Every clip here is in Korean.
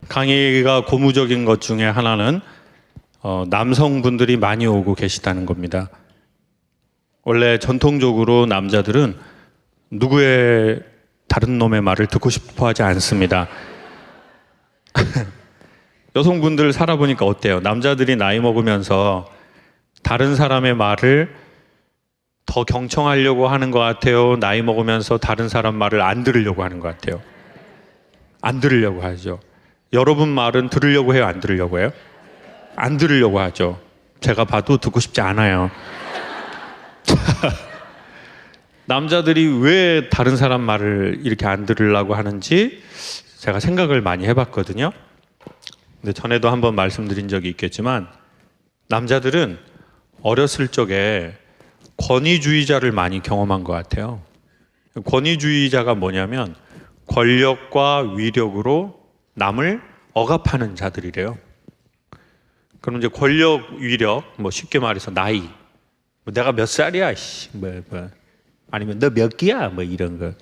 강의가 고무적인 것 중에 하나는 남성분들이 많이 오고 계시다는 겁니다. 원래 전통적으로 남자들은 누구의 다른 놈의 말을 듣고 싶어 하지 않습니다. 여성분들 살아보니까 어때요? 남자들이 나이 먹으면서 다른 사람의 말을 더 경청하려고 하는 것 같아요? 나이 먹으면서 다른 사람 말을 안 들으려고 하는 것 같아요? 안 들으려고 하죠. 여러분 말은 들으려고 해요? 안 들으려고 해요? 안 들으려고 하죠. 제가 봐도 듣고 싶지 않아요. 남자들이 왜 다른 사람 말을 이렇게 안 들으려고 하는지 제가 생각을 많이 해봤거든요. 근데 전에도 한번 말씀드린 적이 있겠지만 남자들은 어렸을 적에 권위주의자를 많이 경험한 것 같아요. 권위주의자가 뭐냐면 권력과 위력으로 남을 억압하는 자들이래요. 그럼 이제 권력, 위력, 뭐 쉽게 말해서 나이, 뭐 내가 몇 살이야, 아니면 너 몇 기야, 뭐 이런 거,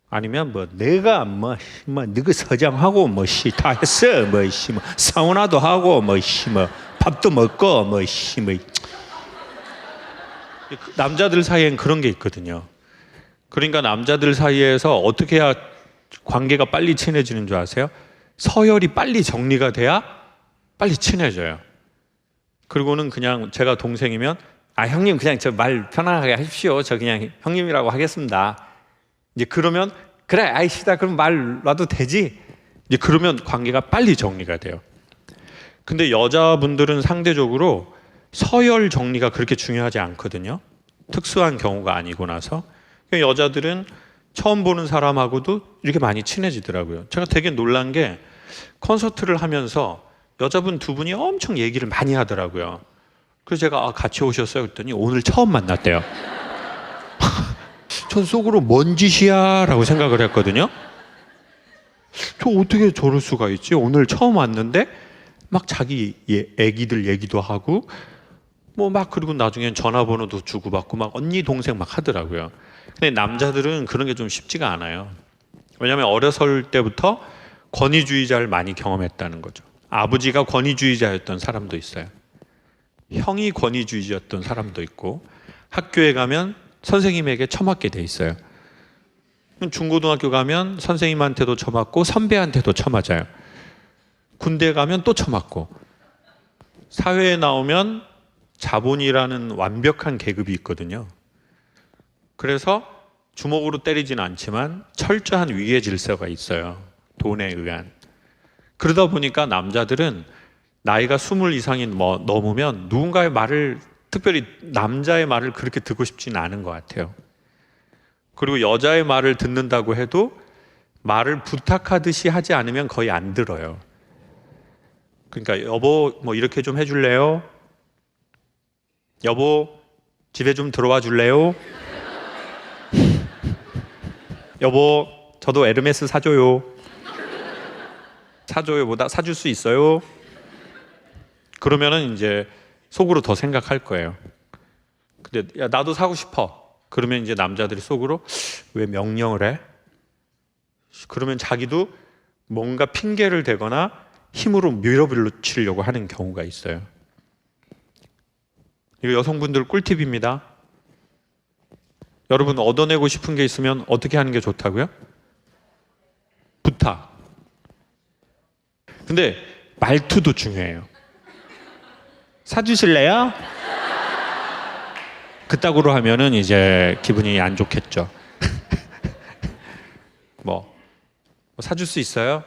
아니면 뭐 내가 너가 서장하고 다 했어, 뭐 사우나도 하고 밥도 먹고 남자들 사이엔 그런 게 있거든요. 그러니까 남자들 사이에서 어떻게 해야 관계가 빨리 친해지는 줄 아세요? 서열이 빨리 정리가 돼야 빨리 친해져요. 그리고는 그냥 제가 동생이면 형님 그냥 저 말 편안하게 하십시오. 저 그냥 형님이라고 하겠습니다. 이제 그러면 그래 아이씨다 그럼 말 놔도 되지. 이제 그러면 관계가 빨리 정리가 돼요. 근데 여자분들은 상대적으로 서열 정리가 그렇게 중요하지 않거든요. 특수한 경우가 아니고 나서 여자들은 처음 보는 사람하고도 이렇게 많이 친해지더라고요. 제가 되게 놀란 게 콘서트를 하면서 여자분 두 분이 엄청 얘기를 많이 하더라고요. 그래서 제가 같이 오셨어요? 그랬더니 오늘 처음 만났대요. 전 속으로 뭔 짓이야? 라고 생각을 했거든요. 저 어떻게 저럴 수가 있지? 오늘 처음 왔는데 막 자기 애기들 얘기도 하고 그리고 나중엔 전화번호도 주고받고 막 언니 동생 막 하더라고요. 근데 남자들은 그런 게 좀 쉽지가 않아요. 왜냐하면 어렸을 때부터 권위주의자를 많이 경험했다는 거죠. 아버지가 권위주의자였던 사람도 있어요. 형이 권위주의자였던 사람도 있고 학교에 가면 선생님에게 처맞게 돼 있어요. 중고등학교 가면 선생님한테도 처맞고 선배한테도 처맞아요. 군대 가면 또 처맞고 사회에 나오면 자본이라는 완벽한 계급이 있거든요. 그래서 주먹으로 때리지는 않지만 철저한 위계 질서가 있어요. 돈에 의한. 그러다 보니까 남자들은 나이가 20 이상이 넘으면 누군가의 말을, 특별히 남자의 말을 그렇게 듣고 싶지는 않은 것 같아요. 그리고 여자의 말을 듣는다고 해도 말을 부탁하듯이 하지 않으면 거의 안 들어요. 그러니까 여보 이렇게 좀 해줄래요? 여보 집에 좀 들어와 줄래요? 여보 저도 에르메스 사줘요. 사줘요보다 사줄 수 있어요? 그러면은 이제 속으로 더 생각할 거예요. 근데 야 나도 사고 싶어. 그러면 이제 남자들이 속으로 왜 명령을 해? 그러면 자기도 뭔가 핑계를 대거나 힘으로 밀어붙이려고 하는 경우가 있어요. 이거 여성분들 꿀팁입니다. 여러분 얻어내고 싶은 게 있으면 어떻게 하는 게 좋다고요? 부탁. 근데 말투도 중요해요. 사주실래요? 그따구로 하면은 이제 기분이 안 좋겠죠. 사줄 수 있어요?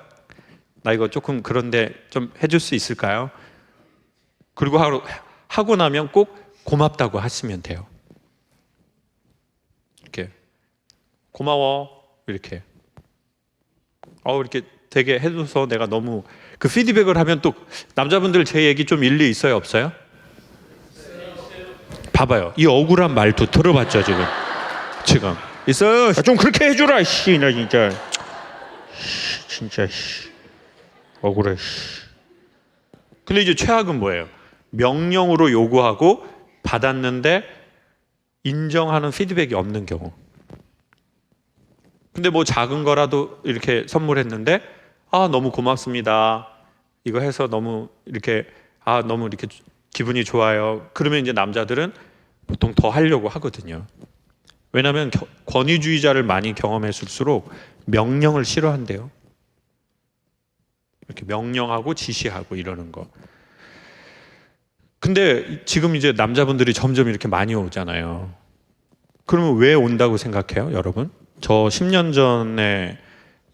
나 이거 조금 그런데 좀 해줄 수 있을까요? 그리고 하고 나면 꼭 고맙다고 하시면 돼요. 이렇게 고마워 이렇게 이렇게 되게 해줘서 내가 너무 그 피드백을 하면 또 남자분들 제 얘기 좀 일리 있어요 없어요? 봐봐요. 이 억울한 말도 들어봤죠 지금 있어요. 좀 그렇게 해주라 나 진짜 억울해. 근데 이제 최악은 뭐예요? 명령으로 요구하고 받았는데 인정하는 피드백이 없는 경우. 근데 작은 거라도 이렇게 선물했는데 너무 고맙습니다. 이거 해서 너무 이렇게 너무 이렇게 기분이 좋아요. 그러면 이제 남자들은 보통 더 하려고 하거든요. 왜냐하면 권위주의자를 많이 경험했을수록 명령을 싫어한대요. 이렇게 명령하고 지시하고 이러는 거. 근데 지금 이제 남자분들이 점점 이렇게 많이 오잖아요. 그러면 왜 온다고 생각해요, 여러분? 저 10년 전에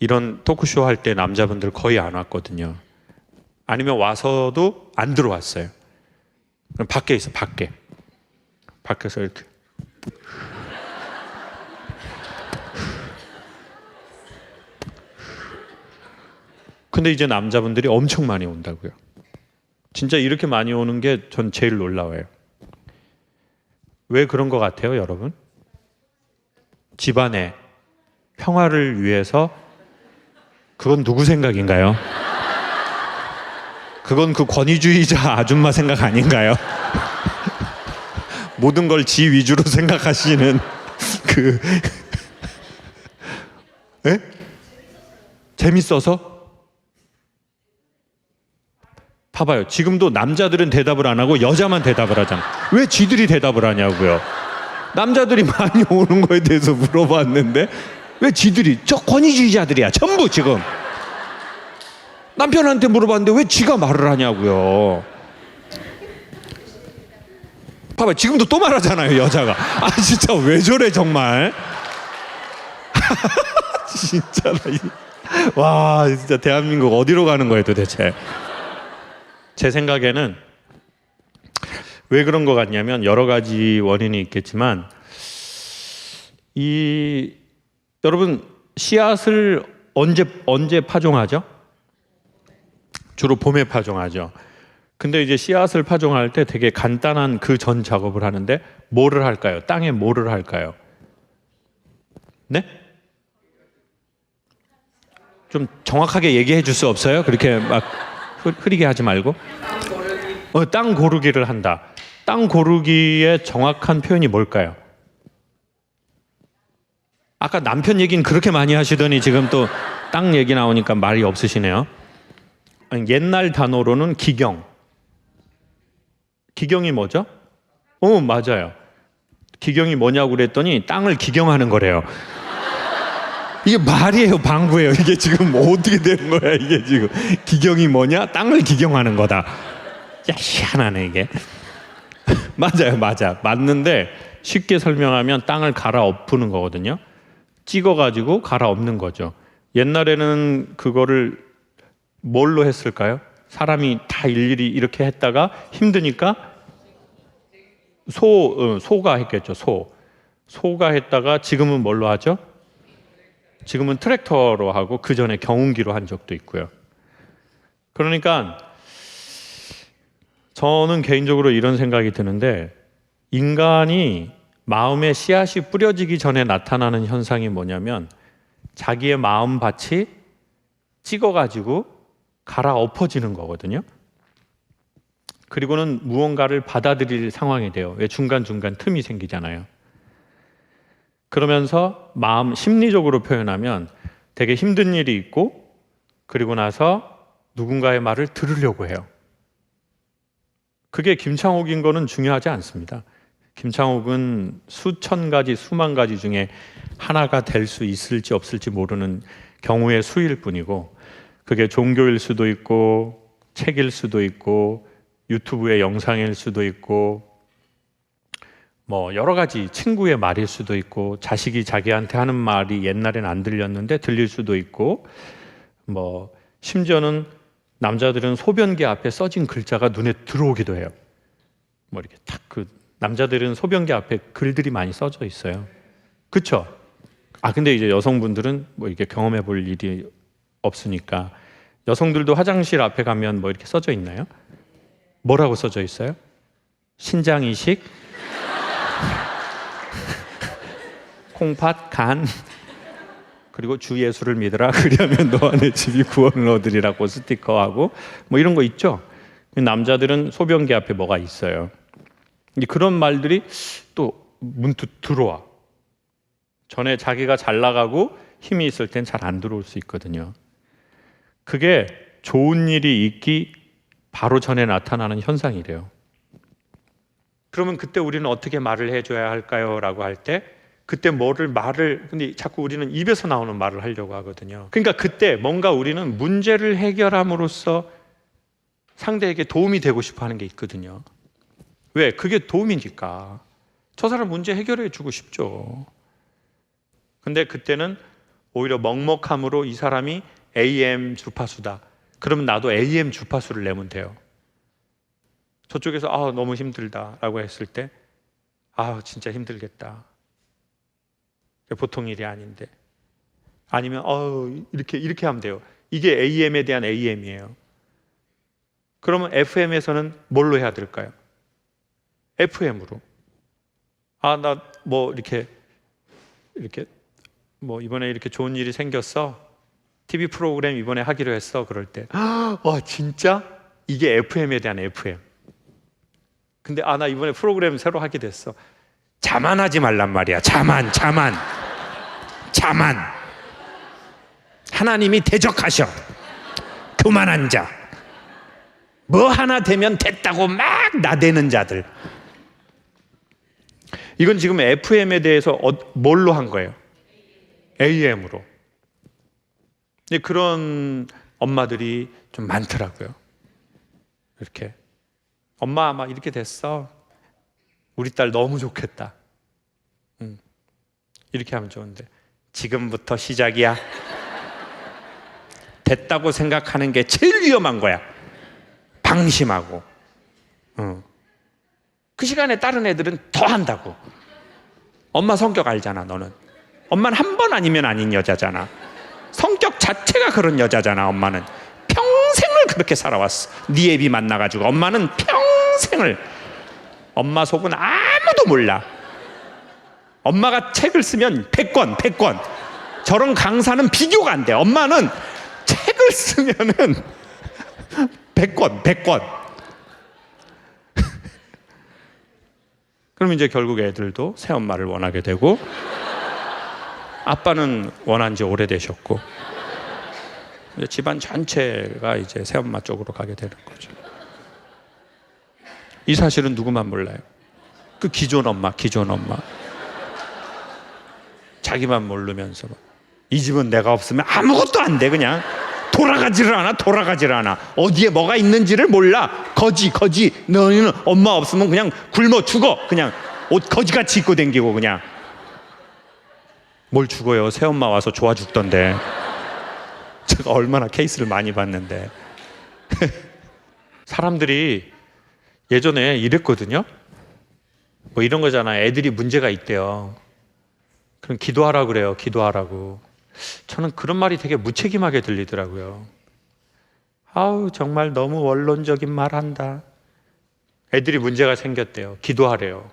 이런 토크쇼 할 때 남자분들 거의 안 왔거든요. 아니면 와서도 안 들어왔어요. 그럼 밖에 있어, 밖에. 밖에서 이렇게. 근데 이제 남자분들이 엄청 많이 온다고요. 진짜 이렇게 많이 오는 게 전 제일 놀라워요. 왜 그런 것 같아요, 여러분? 집안의 평화를 위해서. 그건 누구 생각인가요? 그건 그 권위주의자 아줌마 생각 아닌가요? 모든 걸 지 위주로 생각하시는 그 에? 재밌어서? 봐봐요. 지금도 남자들은 대답을 안 하고 여자만 대답을 하잖아. 왜 지들이 대답을 하냐고요. 남자들이 많이 오는 거에 대해서 물어봤는데 왜 지들이, 저 권위주의자들이야 전부. 지금 남편한테 물어봤는데 왜 지가 말을 하냐고요. 봐봐, 지금도 또 말하잖아요, 여자가. 진짜 왜 저래 정말. 진짜 와, 진짜 대한민국 어디로 가는 거예요 도대체. 제 생각에는 왜 그런 것 같냐면 여러 가지 원인이 있겠지만, 여러분 씨앗을 언제 파종하죠? 주로 봄에 파종하죠. 근데 이제 씨앗을 파종할 때 되게 간단한 그 전 작업을 하는데 뭐를 할까요? 땅에 뭐를 할까요? 네? 좀 정확하게 얘기해 줄 수 없어요? 그렇게 막 흐리게 하지 말고. 땅 고르기를 한다. 땅 고르기의 정확한 표현이 뭘까요? 아까 남편 얘기는 그렇게 많이 하시더니 지금 또 땅 얘기 나오니까 말이 없으시네요. 옛날 단어로는 기경. 기경이 뭐죠? 맞아요. 기경이 뭐냐고 그랬더니 땅을 기경하는 거래요. 이게 말이에요, 방구예요? 이게 지금 어떻게 되는 거야, 이게 지금. 기경이 뭐냐? 땅을 기경하는 거다. 야, 희한하네, 이게. 맞아요, 맞아. 맞는데 쉽게 설명하면 땅을 갈아엎는 거거든요. 찍어가지고 갈아엎는 거죠. 옛날에는 그거를 뭘로 했을까요? 사람이 다 일일이 이렇게 했다가 힘드니까 소가 했겠죠. 소가 했다가 지금은 뭘로 하죠? 지금은 트랙터로 하고 그 전에 경운기로 한 적도 있고요. 그러니까 저는 개인적으로 이런 생각이 드는데, 인간이 마음의 씨앗이 뿌려지기 전에 나타나는 현상이 뭐냐면 자기의 마음밭이 찍어가지고 갈아엎어지는 거거든요. 그리고는 무언가를 받아들일 상황이 돼요. 왜? 중간중간 틈이 생기잖아요. 그러면서 심리적으로 표현하면 되게 힘든 일이 있고, 그리고 나서 누군가의 말을 들으려고 해요. 그게 김창옥인 거는 중요하지 않습니다. 김창옥은 수천 가지, 수만 가지 중에 하나가 될 수 있을지 없을지 모르는 경우의 수일 뿐이고, 그게 종교일 수도 있고 책일 수도 있고 유튜브의 영상일 수도 있고 뭐 여러 가지 친구의 말일 수도 있고 자식이 자기한테 하는 말이 옛날엔 안 들렸는데 들릴 수도 있고, 뭐 심지어는 남자들은 소변기 앞에 써진 글자가 눈에 들어오기도 해요. 뭐 이렇게 탁 남자들은 소변기 앞에 글들이 많이 써져 있어요. 그렇죠? 근데 이제 여성분들은 뭐 이렇게 경험해 볼 일이 없으니까. 여성들도 화장실 앞에 가면 뭐 이렇게 써져 있나요? 뭐라고 써져 있어요? 신장 이식, 콩팥, 간, 그리고 주 예수를 믿으라. 그러면 너와 내 집이 구원을 얻으리라고 스티커하고 뭐 이런 거 있죠. 남자들은 소변기 앞에 뭐가 있어요. 그런 말들이 또 문득 들어와. 전에 자기가 잘 나가고 힘이 있을 땐 잘 안 들어올 수 있거든요. 그게 좋은 일이 있기 바로 전에 나타나는 현상이래요. 그러면 그때 우리는 어떻게 말을 해줘야 할까요? 라고 할 때 그때 근데 자꾸 우리는 입에서 나오는 말을 하려고 하거든요. 그러니까 그때 뭔가 우리는 문제를 해결함으로써 상대에게 도움이 되고 싶어 하는 게 있거든요. 왜? 그게 도움이니까. 저 사람 문제 해결해 주고 싶죠. 근데 그때는 오히려 먹먹함으로 이 사람이 AM 주파수다. 그러면 나도 AM 주파수를 내면 돼요. 저쪽에서 너무 힘들다 라고 했을 때 진짜 힘들겠다. 보통 일이 아닌데. 아니면 이렇게 하면 돼요. 이게 AM에 대한 AM이에요. 그러면 FM에서는 뭘로 해야 될까요? FM으로. 나 이렇게 이번에 이렇게 좋은 일이 생겼어. TV 프로그램 이번에 하기로 했어. 그럴 때 진짜? 이게 FM에 대한 FM. 근데 나 이번에 프로그램 새로 하게 됐어. 자만하지 말란 말이야. 자만. 하나님이 대적하셔. 그만 앉아. 뭐 하나 되면 됐다고 막 나대는 자들. 이건 지금 FM에 대해서 뭘로 한 거예요? AM으로. 그런 엄마들이 좀 많더라고요. 이렇게 엄마 막 이렇게 됐어. 우리 딸 너무 좋겠다. 이렇게 하면 좋은데 지금부터 시작이야. 됐다고 생각하는 게 제일 위험한 거야. 방심하고. 그 시간에 다른 애들은 더 한다고. 엄마 성격 알잖아. 너는 엄마는 한 번 아니면 아닌 여자잖아. 성격 자체가 그런 여자잖아. 엄마는 평생을 그렇게 살아왔어. 네 애비 만나가지고. 엄마는 평생을. 엄마 속은 아무도 몰라. 엄마가 책을 쓰면 100권. 저런 강사는 비교가 안 돼. 엄마는 책을 쓰면은 100권. 그럼 이제 결국 애들도 새엄마를 원하게 되고, 아빠는 원한 지 오래되셨고, 이제 집안 전체가 이제 새엄마 쪽으로 가게 되는 거죠. 이 사실은 누구만 몰라요? 그 기존 엄마. 자기만 모르면서 이 집은 내가 없으면 아무것도 안 돼. 그냥 돌아가지를 않아. 어디에 뭐가 있는지를 몰라. 거지. 너희는 엄마 없으면 그냥 굶어 죽어. 그냥 옷 거지같이 입고 댕기고. 그냥 뭘 죽어요. 새엄마 와서 좋아 죽던데. 제가 얼마나 케이스를 많이 봤는데. 사람들이 예전에 이랬거든요. 이런 거잖아. 애들이 문제가 있대요. 그럼 기도하라고 그래요. 기도하라고. 저는 그런 말이 되게 무책임하게 들리더라고요. 정말 너무 원론적인 말 한다. 애들이 문제가 생겼대요. 기도하래요.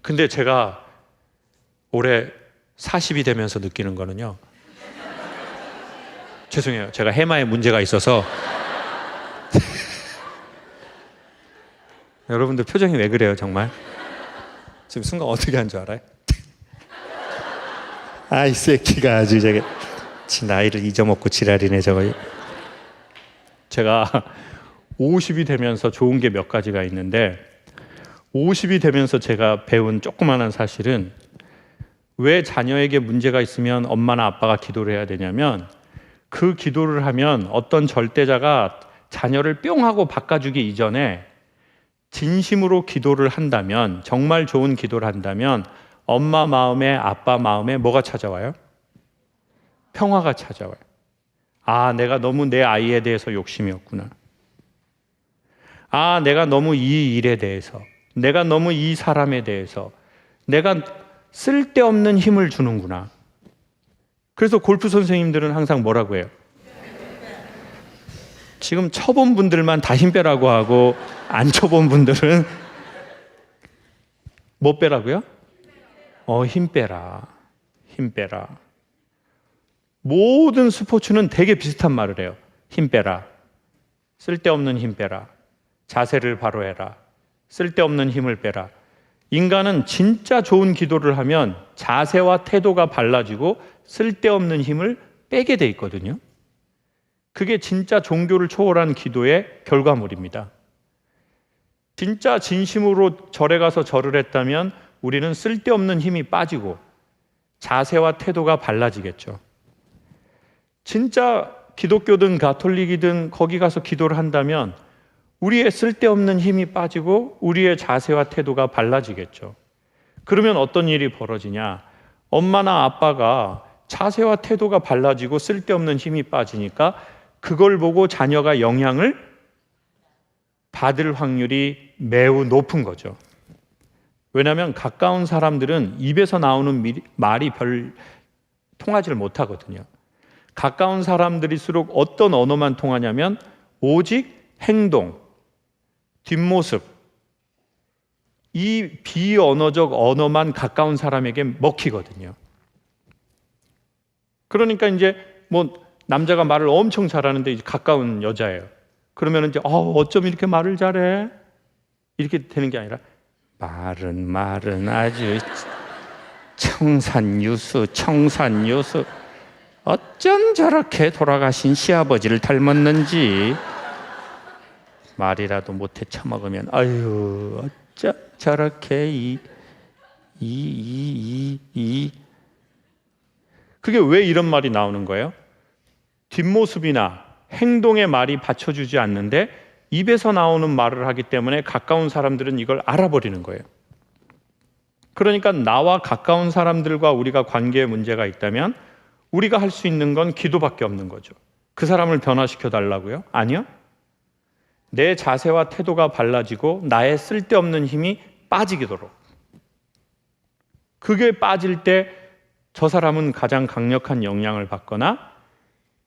근데 제가 올해 40이 되면서 느끼는 거는요. 죄송해요. 제가 해마에 문제가 있어서. 여러분들 표정이 왜 그래요, 정말? 지금 순간 어떻게 한 줄 알아요? 이 새끼가 아주 저게 나이를 잊어먹고 지랄이네 저거. 제가 50이 되면서 좋은 게 몇 가지가 있는데, 50이 되면서 제가 배운 조그마한 사실은, 왜 자녀에게 문제가 있으면 엄마나 아빠가 기도를 해야 되냐면, 그 기도를 하면 어떤 절대자가 자녀를 뿅 하고 바꿔주기 이전에 진심으로 기도를 한다면, 정말 좋은 기도를 한다면 엄마 마음에 아빠 마음에 뭐가 찾아와요? 평화가 찾아와요. 내가 너무 내 아이에 대해서 욕심이었구나. 내가 너무 이 일에 대해서, 내가 너무 이 사람에 대해서 내가 쓸데없는 힘을 주는구나. 그래서 골프 선생님들은 항상 뭐라고 해요? 지금 쳐본 분들만 다 힘 빼라고 하고, 안 쳐본 분들은 뭐 빼라고요? 힘 빼라. 모든 스포츠는 되게 비슷한 말을 해요. 힘 빼라. 쓸데없는 힘 빼라. 자세를 바로 해라. 쓸데없는 힘을 빼라. 인간은 진짜 좋은 기도를 하면 자세와 태도가 발라지고 쓸데없는 힘을 빼게 돼 있거든요. 그게 진짜 종교를 초월한 기도의 결과물입니다. 진짜 진심으로 절에 가서 절을 했다면 우리는 쓸데없는 힘이 빠지고 자세와 태도가 달라지겠죠. 진짜 기독교든 가톨릭이든 거기 가서 기도를 한다면 우리의 쓸데없는 힘이 빠지고 우리의 자세와 태도가 달라지겠죠. 그러면 어떤 일이 벌어지냐? 엄마나 아빠가 자세와 태도가 달라지고 쓸데없는 힘이 빠지니까 그걸 보고 자녀가 영향을 받을 확률이 매우 높은 거죠. 왜냐하면 가까운 사람들은 입에서 나오는 말이 별 통하지를 못하거든요. 가까운 사람들일수록 어떤 언어만 통하냐면 오직 행동, 뒷모습, 이 비언어적 언어만 가까운 사람에게 먹히거든요. 그러니까 이제 뭐 남자가 말을 엄청 잘하는데 이제 가까운 여자예요. 그러면 이제 어쩜 이렇게 말을 잘해? 이렇게 되는 게 아니라 말은 아주 청산유수 어쩜 저렇게 돌아가신 시아버지를 닮았는지 말이라도 못해 처먹으면 아유 어쩜 저렇게 그게 왜 이런 말이 나오는 거예요? 뒷모습이나 행동의 말이 받쳐주지 않는데 입에서 나오는 말을 하기 때문에 가까운 사람들은 이걸 알아버리는 거예요. 그러니까 나와 가까운 사람들과 우리가 관계에 문제가 있다면 우리가 할 수 있는 건 기도밖에 없는 거죠. 그 사람을 변화시켜 달라고요? 아니요. 내 자세와 태도가 달라지고 나의 쓸데없는 힘이 빠지도록. 그게 빠질 때 저 사람은 가장 강력한 영향을 받거나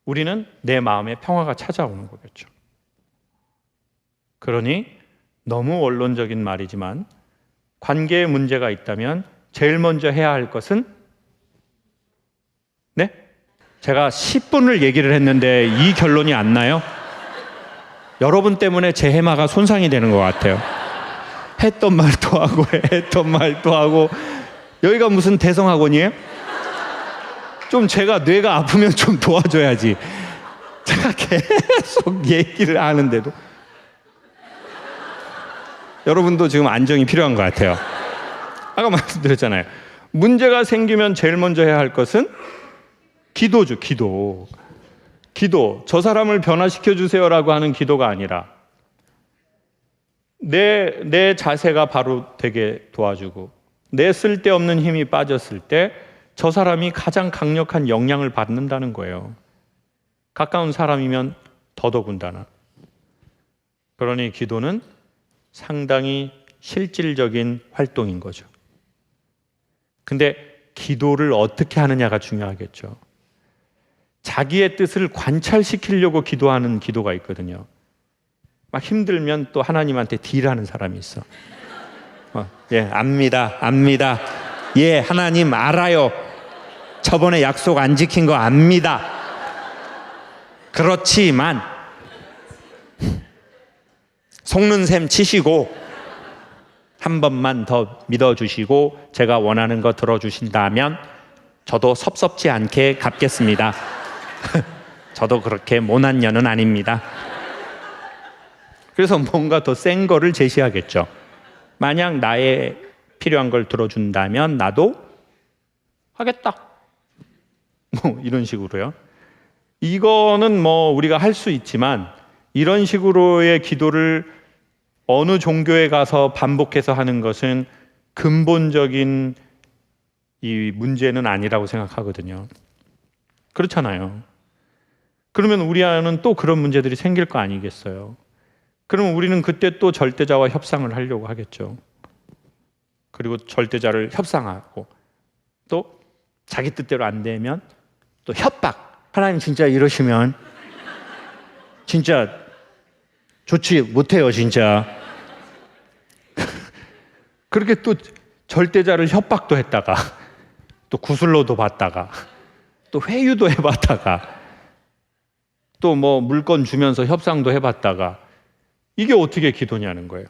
우리는 내 마음에 평화가 찾아오는 거겠죠. 그러니 너무 원론적인 말이지만 관계에 문제가 있다면 제일 먼저 해야 할 것은 네? 제가 10분을 얘기를 했는데 이 결론이 안 나요? 여러분 때문에 제 해마가 손상이 되는 것 같아요. 했던 말도 하고 여기가 무슨 대성학원이에요? 좀 제가 뇌가 아프면 좀 도와줘야지. 제가 계속 얘기를 하는데도 여러분도 지금 안정이 필요한 것 같아요. 아까 말씀드렸잖아요. 문제가 생기면 제일 먼저 해야 할 것은 기도죠. 기도. 저 사람을 변화시켜 주세요라고 하는 기도가 아니라 내 자세가 바로 되게 도와주고 내 쓸데없는 힘이 빠졌을 때 저 사람이 가장 강력한 영향을 받는다는 거예요. 가까운 사람이면 더더군다나. 그러니 기도는 상당히 실질적인 활동인 거죠. 근데 기도를 어떻게 하느냐가 중요하겠죠. 자기의 뜻을 관찰시키려고 기도하는 기도가 있거든요. 막 힘들면 또 하나님한테 딜하는 사람이 있어. 예, 압니다. 예, 하나님 알아요. 저번에 약속 안 지킨 거 압니다. 그렇지만 속는 셈 치시고 한 번만 더 믿어주시고 제가 원하는 거 들어주신다면 저도 섭섭지 않게 갚겠습니다. 저도 그렇게 모난 년은 아닙니다. 그래서 뭔가 더 센 거를 제시하겠죠. 만약 나의 필요한 걸 들어준다면 나도 하겠다. 뭐 이런 식으로요. 이거는 뭐 우리가 할 수 있지만 이런 식으로의 기도를 어느 종교에 가서 반복해서 하는 것은 근본적인 이 문제는 아니라고 생각하거든요. 그렇잖아요. 그러면 우리 안에는 또 그런 문제들이 생길 거 아니겠어요. 그러면 우리는 그때 또 절대자와 협상을 하려고 하겠죠. 그리고 절대자를 협상하고 또 자기 뜻대로 안 되면 또 협박. 하나님 진짜 이러시면 진짜 좋지 못해요 진짜. 그렇게 또 절대자를 협박도 했다가 또 구슬로도 받다가 또 회유도 해봤다가 또 뭐 물건 주면서 협상도 해봤다가 이게 어떻게 기도냐는 거예요.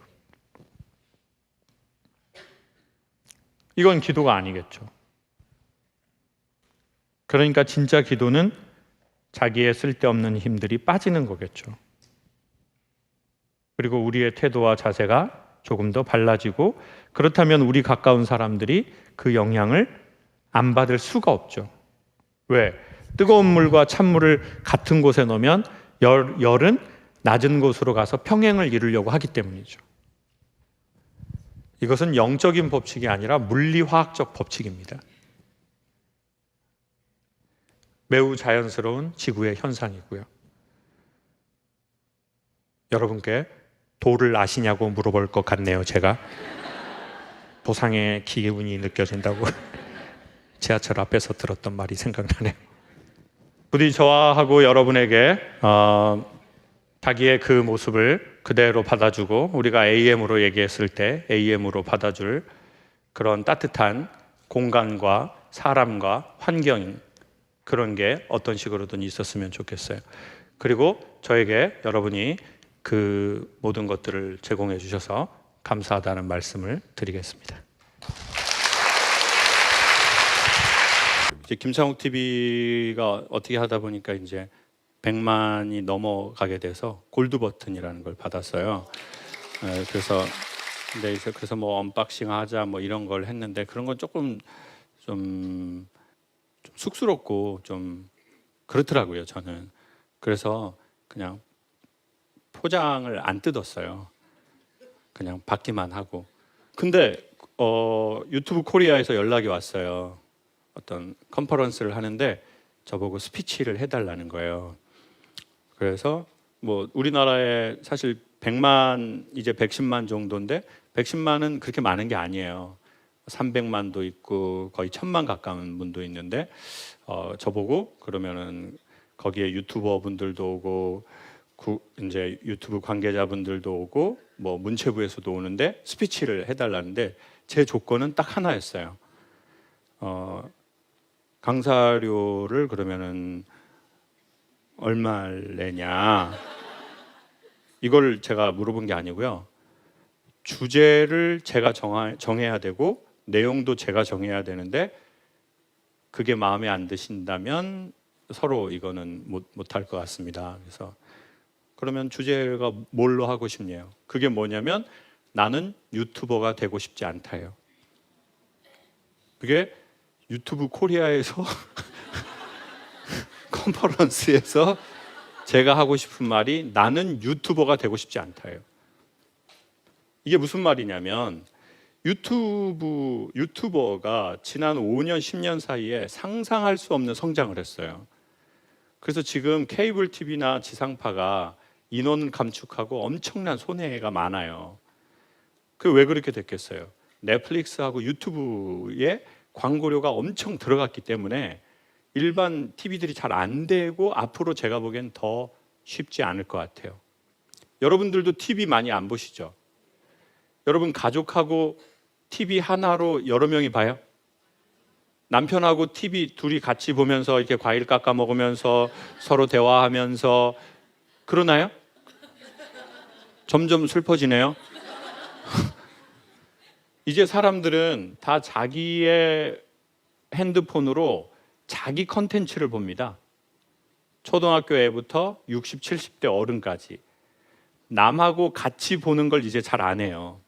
이건 기도가 아니겠죠. 그러니까 진짜 기도는 자기의 쓸데없는 힘들이 빠지는 거겠죠. 그리고 우리의 태도와 자세가 조금 더 발라지고, 그렇다면 우리 가까운 사람들이 그 영향을 안 받을 수가 없죠. 왜? 뜨거운 물과 찬물을 같은 곳에 넣으면 열은 낮은 곳으로 가서 평행을 이루려고 하기 때문이죠. 이것은 영적인 법칙이 아니라 물리화학적 법칙입니다. 매우 자연스러운 지구의 현상이고요. 여러분께 도를 아시냐고 물어볼 것 같네요. 제가 도상의 기운이 느껴진다고 지하철 앞에서 들었던 말이 생각나네요. 부디 저와 하고 여러분에게 자기의 그 모습을 그대로 받아주고, 우리가 AM으로 얘기했을 때 AM으로 받아줄 그런 따뜻한 공간과 사람과 환경, 그런 게 어떤 식으로든 있었으면 좋겠어요. 그리고 저에게 여러분이 그 모든 것들을 제공해 주셔서 감사하다는 말씀을 드리겠습니다. 이제 김상욱 TV가 어떻게 하다 보니까 이제 100만이 넘어가게 돼서 골드 버튼이라는 걸 받았어요. 그래서 뭐 언박싱 하자 뭐 이런 걸 했는데, 그런 건 조금 좀 쑥스럽고 좀 그렇더라고요, 저는. 그래서 그냥 포장을 안 뜯었어요. 그냥 받기만 하고. 근데 유튜브 코리아에서 연락이 왔어요. 어떤 컨퍼런스를 하는데 저보고 스피치를 해달라는 거예요. 그래서 뭐 우리나라에 사실 100만, 이제 110만 정도인데 110만은 그렇게 많은 게 아니에요. 300만도 있고 거의 1000만 가까운 분도 있는데, 저보고 그러면은 거기에 유튜버 분들도 오고 이제 유튜브 관계자분들도 오고 뭐 문체부에서도 오는데 스피치를 해달라는데, 제 조건은 딱 하나였어요. 강사료를 그러면은 얼마를 내냐, 이걸 제가 물어본 게 아니고요. 주제를 제가 정해야 되고 내용도 제가 정해야 되는데, 그게 마음에 안 드신다면 서로 이거는 못할 것 같습니다. 그래서 그러면 주제가 뭘로 하고 싶냐요? 그게 뭐냐면 나는 유튜버가 되고 싶지 않다요. 그게 유튜브 코리아에서 컨퍼런스에서 제가 하고 싶은 말이 나는 유튜버가 되고 싶지 않다요. 이게 무슨 말이냐면 유튜버가 지난 5년, 10년 사이에 상상할 수 없는 성장을 했어요. 그래서 지금 케이블 TV나 지상파가 인원 감축하고 엄청난 손해가 많아요. 그 왜 그렇게 됐겠어요? 넷플릭스하고 유튜브에 광고료가 엄청 들어갔기 때문에 일반 TV들이 잘 안 되고, 앞으로 제가 보기엔 더 쉽지 않을 것 같아요. 여러분들도 TV 많이 안 보시죠? 여러분 가족하고 TV 하나로 여러 명이 봐요? 남편하고 TV 둘이 같이 보면서 이렇게 과일 깎아 먹으면서 서로 대화하면서 그러나요? 점점 슬퍼지네요. 이제 사람들은 다 자기의 핸드폰으로 자기 컨텐츠를 봅니다. 초등학교 애부터 60, 70대 어른까지 남하고 같이 보는 걸 이제 잘 안 해요.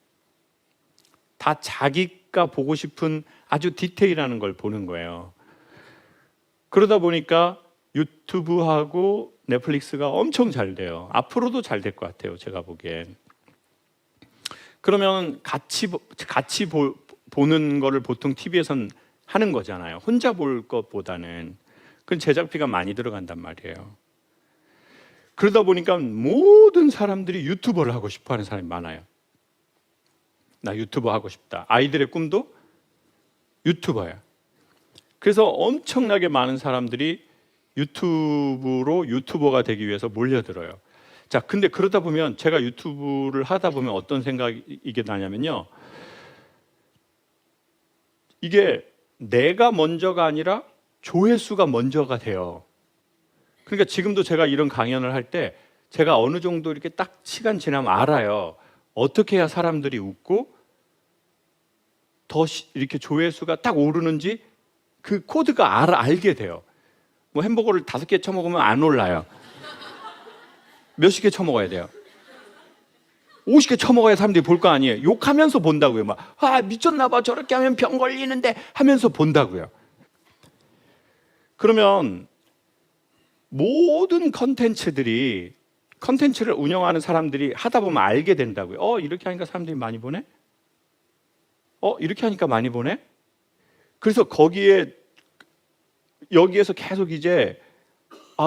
다 자기가 보고 싶은 아주 디테일한 걸 보는 거예요. 그러다 보니까 유튜브하고 넷플릭스가 엄청 잘 돼요. 앞으로도 잘 될 것 같아요, 제가 보기엔. 그러면 같이 보는 거를 보통 TV에선 하는 거잖아요. 혼자 볼 것보다는. 그건 제작비가 많이 들어간단 말이에요. 그러다 보니까 모든 사람들이 유튜버를 하고 싶어 하는 사람이 많아요. 나 유튜버 하고 싶다. 아이들의 꿈도 유튜버야. 그래서 엄청나게 많은 사람들이 유튜브로 유튜버가 되기 위해서 몰려들어요. 자, 근데 그러다 보면 제가 유튜브를 하다 보면 어떤 생각이 이게 나냐면요. 이게 내가 먼저가 아니라 조회수가 먼저가 돼요. 그러니까 지금도 제가 이런 강연을 할 때 제가 어느 정도 이렇게 딱 시간 지나면 알아요. 어떻게 해야 사람들이 웃고 더 이렇게 조회수가 딱 오르는지 그 코드가 알게 돼요. 뭐 햄버거를 5개 쳐먹으면 안 올라요. 몇십 개 쳐먹어야 돼요. 50개 쳐먹어야 사람들이 볼 거 아니에요. 욕하면서 본다고요. 막 미쳤나 봐, 저렇게 하면 병 걸리는데 하면서 본다고요. 그러면 모든 컨텐츠를 운영하는 사람들이 하다 보면 알게 된다고요. 이렇게 하니까 사람들이 많이 보네? 이렇게 하니까 많이 보네? 그래서 여기에서 계속 이제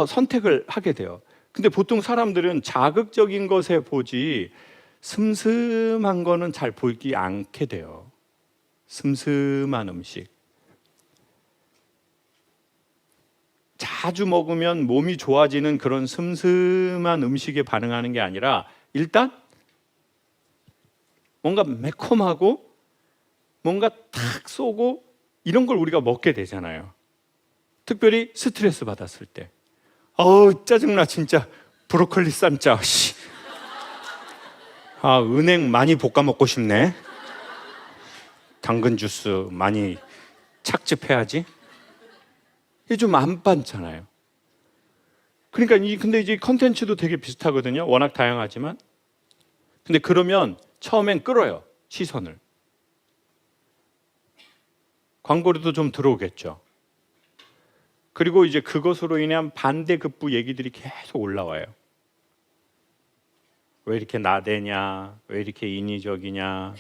선택을 하게 돼요. 근데 보통 사람들은 자극적인 것에 보지 슴슴한 거는 잘 보이지 않게 돼요. 슴슴한 음식. 자주 먹으면 몸이 좋아지는 그런 슴슴한 음식에 반응하는 게 아니라 일단 뭔가 매콤하고 뭔가 탁 쏘고 이런 걸 우리가 먹게 되잖아요. 특별히 스트레스 받았을 때. 짜증나 진짜. 브로콜리 쌈짜. 은행 많이 볶아 먹고 싶네. 당근 주스 많이 착즙해야지. 이게 좀 안 받잖아요. 그러니까 근데 이제 컨텐츠도 되게 비슷하거든요. 워낙 다양하지만. 근데 그러면 처음엔 끌어요. 시선을. 광고료도 좀 들어오겠죠. 그리고 이제 그것으로 인한 반대급부 얘기들이 계속 올라와요. 왜 이렇게 나대냐? 왜 이렇게 인위적이냐?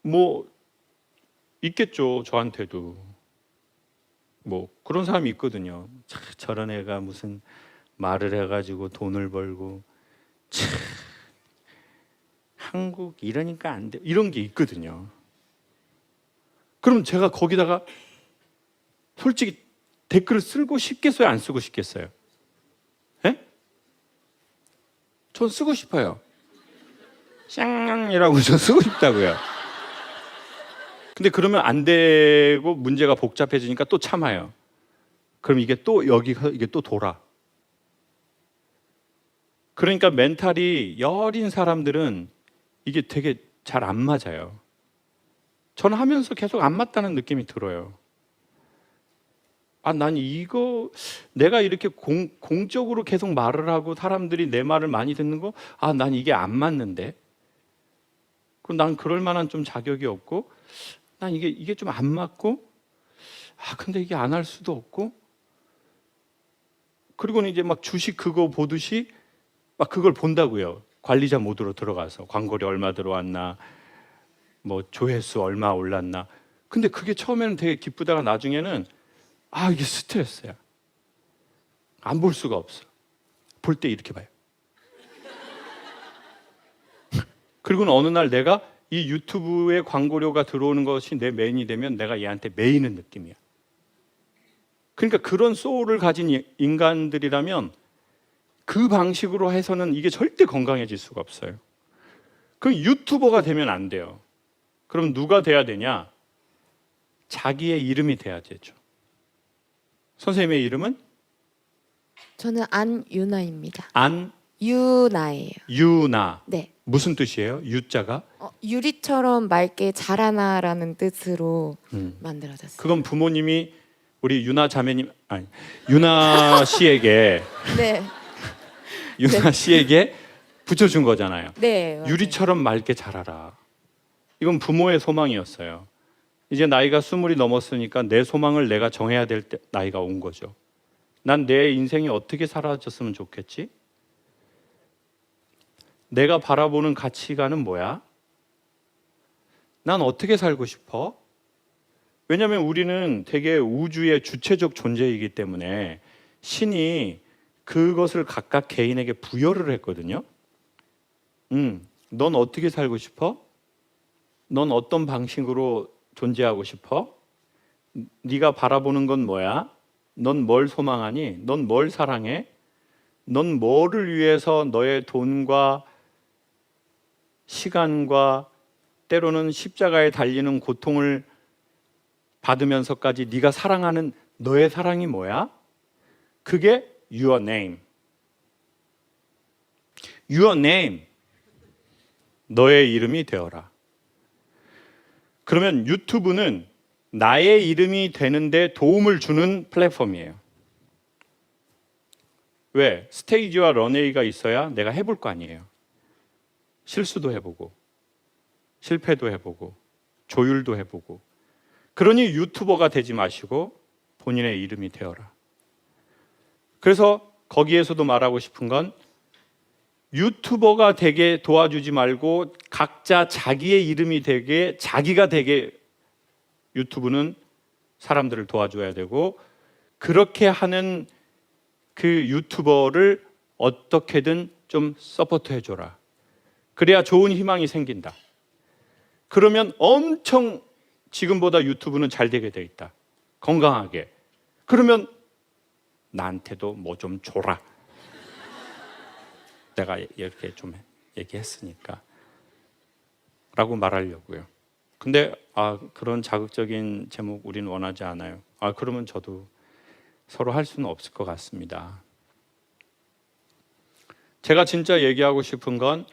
뭐 있겠죠. 저한테도. 뭐 그런 사람이 있거든요. 저런 애가 무슨 말을 해가지고 돈을 벌고 한국 이러니까 안 돼. 이런 게 있거든요. 그럼 제가 거기다가 솔직히 댓글을 쓰고 싶겠어요? 안 쓰고 싶겠어요? 예? 전 쓰고 싶어요. 샹이라고 전 쓰고 싶다고요. 근데 그러면 안 되고 문제가 복잡해지니까 또 참아요. 그럼 이게 또 이게 또 돌아. 그러니까 멘탈이 여린 사람들은 이게 되게 잘 안 맞아요. 저는 하면서 계속 안 맞다는 느낌이 들어요. 난 이거 내가 이렇게 공적으로 계속 말을 하고 사람들이 내 말을 많이 듣는 거, 난 이게 안 맞는데. 그럼 난 그럴 만한 좀 자격이 없고, 난 이게 좀 안 맞고, 근데 이게 안 할 수도 없고, 그리고는 이제 막 주식 그거 보듯이 막 그걸 본다고요. 관리자 모드로 들어가서 광고료 얼마 들어왔나, 뭐 조회수 얼마 올랐나. 근데 그게 처음에는 되게 기쁘다가 나중에는 이게 스트레스야. 안 볼 수가 없어. 볼 때 이렇게 봐요. 그리고는 어느 날 내가 이 유튜브에 광고료가 들어오는 것이 내 메인이 되면 내가 얘한테 매이는 느낌이야. 그러니까 그런 소울을 가진 인간들이라면 그 방식으로 해서는 이게 절대 건강해질 수가 없어요. 그럼 유튜버가 되면 안 돼요. 그럼 누가 돼야 되냐? 자기의 이름이 돼야 되죠. 선생님의 이름은? 저는 안유나입니다. 유나예요. 유나. 네. 무슨 뜻이에요? 유자가? 유리처럼 맑게 자라나라는 뜻으로 만들어졌어요. 그건 부모님이 우리 유나 자매님 유나 씨에게 네. 유나 씨에게 붙여준 거잖아요. 네. 맞아요. 유리처럼 맑게 자라라. 이건 부모의 소망이었어요. 이제 나이가 20이 넘었으니까 내 소망을 내가 정해야 될 나이가 온 거죠. 난 내 인생이 어떻게 사라졌으면 좋겠지? 내가 바라보는 가치관은 뭐야? 난 어떻게 살고 싶어? 왜냐하면 우리는 되게 우주의 주체적 존재이기 때문에 신이 그것을 각각 개인에게 부여를 했거든요. 넌 어떻게 살고 싶어? 넌 어떤 방식으로 존재하고 싶어? 네가 바라보는 건 뭐야? 넌 뭘 소망하니? 넌 뭘 사랑해? 넌 뭐를 위해서 너의 돈과 시간과 때로는 십자가에 달리는 고통을 받으면서까지 네가 사랑하는 너의 사랑이 뭐야? 그게 your name. Your name. 너의 이름이 되어라. 그러면 유튜브는 나의 이름이 되는데 도움을 주는 플랫폼이에요. 왜? 스테이지와 런웨이가 있어야 내가 해볼 거 아니에요. 실수도 해보고 실패도 해보고 조율도 해보고. 그러니 유튜버가 되지 마시고 본인의 이름이 되어라. 그래서 거기에서도 말하고 싶은 건 유튜버가 되게 도와주지 말고 각자 자기의 이름이 되게, 자기가 되게 유튜브는 사람들을 도와줘야 되고, 그렇게 하는 그 유튜버를 어떻게든 좀 서포트 해줘라. 그래야 좋은 희망이 생긴다. 그러면 엄청 지금보다 유튜브는 잘 되게 돼 있다. 건강하게. 그러면 나한테도 뭐 좀 줘라. 내가 이렇게 좀 얘기했으니까 라고 말하려고요. 근데 그런 자극적인 제목 우린 원하지 않아요. 그러면 저도 서로 할 수는 없을 것 같습니다. 제가 진짜 얘기하고 싶은 건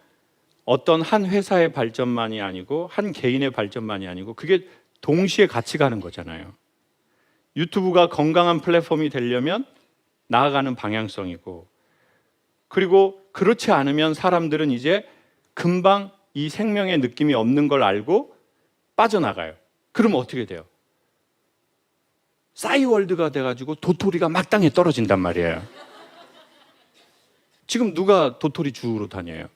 어떤 한 회사의 발전만이 아니고 한 개인의 발전만이 아니고 그게 동시에 같이 가는 거잖아요. 유튜브가 건강한 플랫폼이 되려면 나아가는 방향성이고, 그리고 그렇지 않으면 사람들은 이제 금방 이 생명의 느낌이 없는 걸 알고 빠져나가요. 그러면 어떻게 돼요? 싸이월드가 돼가지고 도토리가 막 땅에 떨어진단 말이에요. 지금 누가 도토리 주우러 다녀요?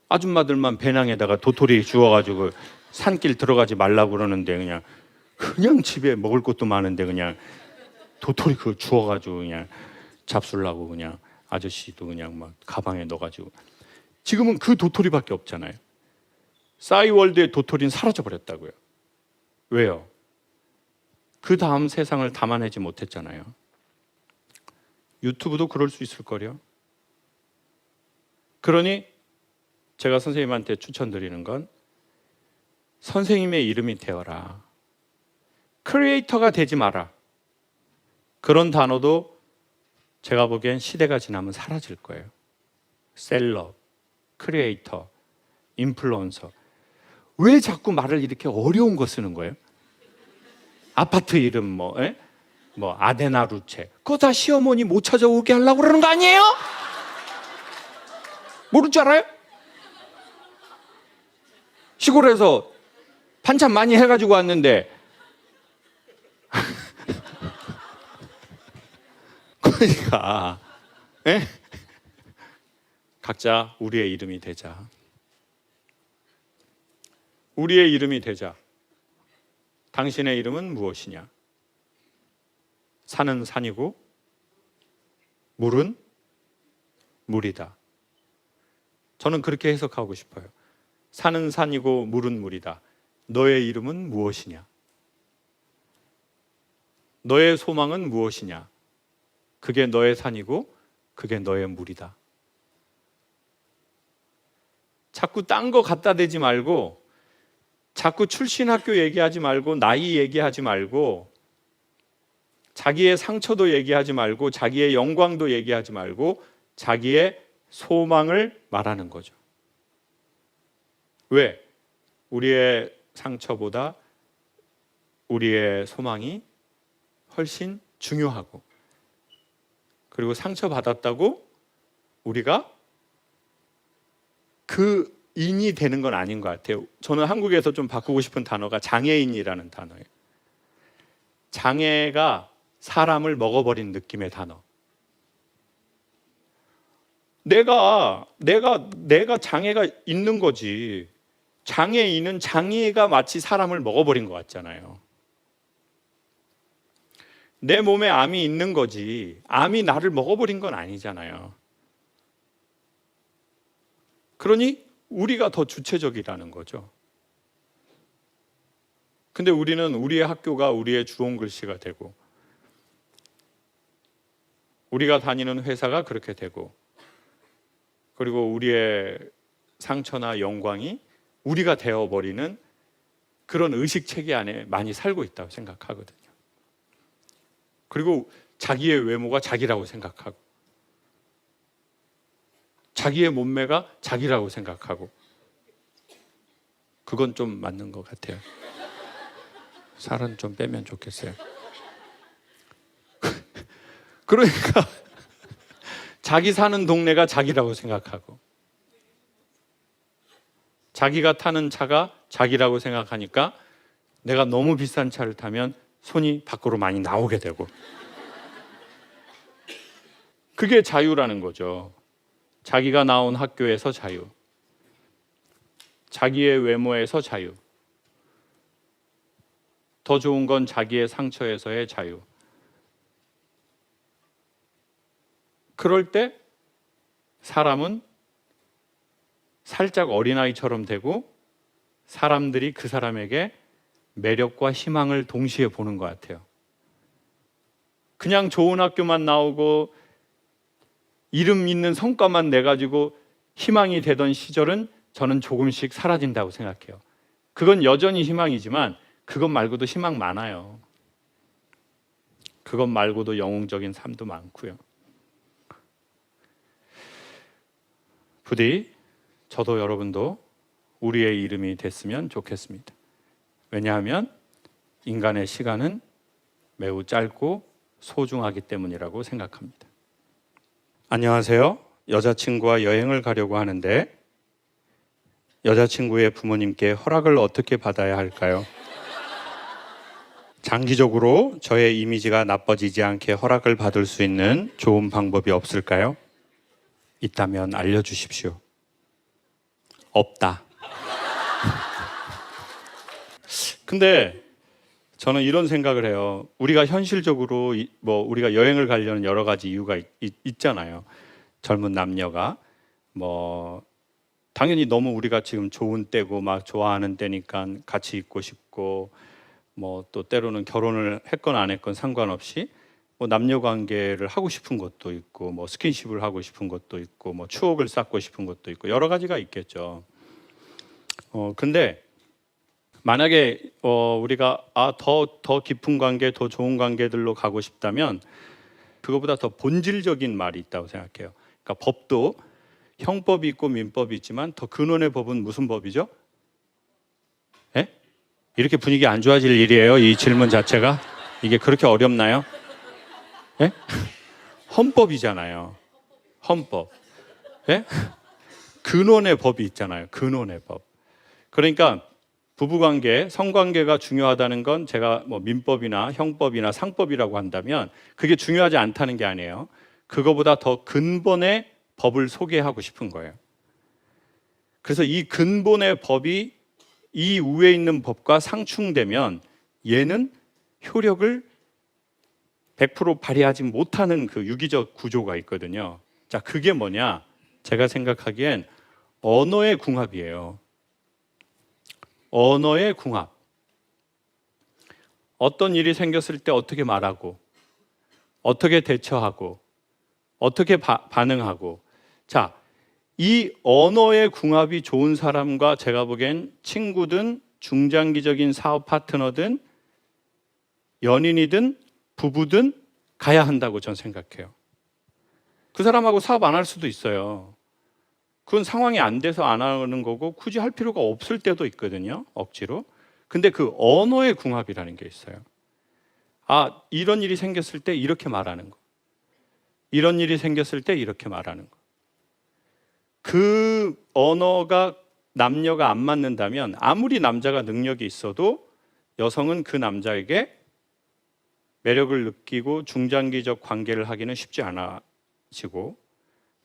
아줌마들만 배낭에다가 도토리 주워가지고 산길 들어가지 말라고 그러는데 그냥 집에 먹을 것도 많은데 그냥 도토리 그거 주워가지고 그냥 잡수려고 그냥 아저씨도 그냥 막 가방에 넣어가지고. 지금은 그 도토리밖에 없잖아요. 싸이월드의 도토리는 사라져버렸다고요. 왜요? 그 다음 세상을 담아내지 못했잖아요. 유튜브도 그럴 수 있을 거요. 그러니 제가 선생님한테 추천드리는 건 선생님의 이름이 되어라. 크리에이터가 되지 마라. 그런 단어도 제가 보기엔 시대가 지나면 사라질 거예요. 셀럽, 크리에이터, 인플루언서. 왜 자꾸 말을 이렇게 어려운 거 쓰는 거예요? 아파트 이름 뭐 아데나 루체. 그거 다 시어머니 못 찾아오게 하려고 그러는 거 아니에요? 모를 줄 알아요? 시골에서 반찬 많이 해가지고 왔는데 그러니까 각자 우리의 이름이 되자. 우리의 이름이 되자. 당신의 이름은 무엇이냐? 산은 산이고 물은 물이다. 저는 그렇게 해석하고 싶어요. 산은 산이고 물은 물이다. 너의 이름은 무엇이냐? 너의 소망은 무엇이냐? 그게 너의 산이고 그게 너의 물이다. 자꾸 딴 거 갖다 대지 말고, 자꾸 출신 학교 얘기하지 말고, 나이 얘기하지 말고, 자기의 상처도 얘기하지 말고, 자기의 영광도 얘기하지 말고, 자기의 소망을 말하는 거죠. 왜? 우리의 상처보다 우리의 소망이 훨씬 중요하고, 그리고 상처받았다고 우리가 그 인이 되는 건 아닌 것 같아요. 저는 한국에서 좀 바꾸고 싶은 단어가 장애인이라는 단어예요. 장애가 사람을 먹어버린 느낌의 단어. 내가 장애가 있는 거지. 장애인은 장애가 마치 사람을 먹어버린 것 같잖아요. 내 몸에 암이 있는 거지 암이 나를 먹어버린 건 아니잖아요. 그러니 우리가 더 주체적이라는 거죠. 근데 우리는 우리의 학교가 우리의 주온 글씨가 되고, 우리가 다니는 회사가 그렇게 되고, 그리고 우리의 상처나 영광이 우리가 되어버리는 그런 의식체계 안에 많이 살고 있다고 생각하거든요. 그리고 자기의 외모가 자기라고 생각하고, 자기의 몸매가 자기라고 생각하고, 그건 좀 맞는 것 같아요. 살은 좀 빼면 좋겠어요. 그러니까 자기 사는 동네가 자기라고 생각하고 자기가 타는 차가 자기라고 생각하니까 내가 너무 비싼 차를 타면 손이 밖으로 많이 나오게 되고 그게 자유라는 거죠. 자기가 나온 학교에서 자유, 자기의 외모에서 자유, 더 좋은 건 자기의 상처에서의 자유. 그럴 때 사람은 살짝 어린아이처럼 되고 사람들이 그 사람에게 매력과 희망을 동시에 보는 것 같아요. 그냥 좋은 학교만 나오고 이름 있는 성과만 내가지고 희망이 되던 시절은 저는 조금씩 사라진다고 생각해요. 그건 여전히 희망이지만 그것 말고도 희망 많아요. 그것 말고도 영웅적인 삶도 많고요. 부디 저도 여러분도 우리의 이름이 됐으면 좋겠습니다. 왜냐하면 인간의 시간은 매우 짧고 소중하기 때문이라고 생각합니다. 안녕하세요. 여자친구와 여행을 가려고 하는데 여자친구의 부모님께 허락을 어떻게 받아야 할까요? 장기적으로 저의 이미지가 나빠지지 않게 허락을 받을 수 있는 좋은 방법이 없을까요? 있다면 알려주십시오. 없다. 근데 저는 이런 생각을 해요. 우리가 현실적으로 우리가 여행을 가려는 여러 가지 이유가 있잖아요. 젊은 남녀가 당연히 너무 우리가 지금 좋은 때고 막 좋아하는 때니까 같이 있고 싶고 또 때로는 결혼을 했건 안 했건 상관없이 남녀 관계를 하고 싶은 것도 있고 스킨십을 하고 싶은 것도 있고 추억을 쌓고 싶은 것도 있고 여러 가지가 있겠죠. 근데 만약에 우리가 더 깊은 관계, 더 좋은 관계들로 가고 싶다면 그거보다 더 본질적인 말이 있다고 생각해요. 그러니까 법도 형법이 있고 민법이 있지만 더 근원의 법은 무슨 법이죠? 예? 이렇게 분위기 안 좋아질 일이에요, 이 질문 자체가? 이게 그렇게 어렵나요? 예? 헌법이잖아요. 헌법. 예? 근원의 법이 있잖아요. 근원의 법. 그러니까 부부관계, 성관계가 중요하다는 건 제가 민법이나 형법이나 상법이라고 한다면 그게 중요하지 않다는 게 아니에요. 그거보다 더 근본의 법을 소개하고 싶은 거예요. 그래서 이 근본의 법이 이 위에 있는 법과 상충되면 얘는 효력을 100% 발휘하지 못하는 그 유기적 구조가 있거든요. 자, 그게 뭐냐? 제가 생각하기엔 언어의 궁합이에요. 언어의 궁합. 어떤 일이 생겼을 때 어떻게 말하고, 어떻게 대처하고, 어떻게 반응하고. 자, 이 언어의 궁합이 좋은 사람과 제가 보기엔 친구든 중장기적인 사업 파트너든 연인이든 부부든 가야 한다고 저는 생각해요. 그 사람하고 사업 안 할 수도 있어요. 그건 상황이 안 돼서 안 하는 거고 굳이 할 필요가 없을 때도 있거든요. 억지로. 근데 그 언어의 궁합이라는 게 있어요. 아, 이런 일이 생겼을 때 이렇게 말하는 거. 이런 일이 생겼을 때 이렇게 말하는 거. 그 언어가 남녀가 안 맞는다면 아무리 남자가 능력이 있어도 여성은 그 남자에게 매력을 느끼고 중장기적 관계를 하기는 쉽지 않아지고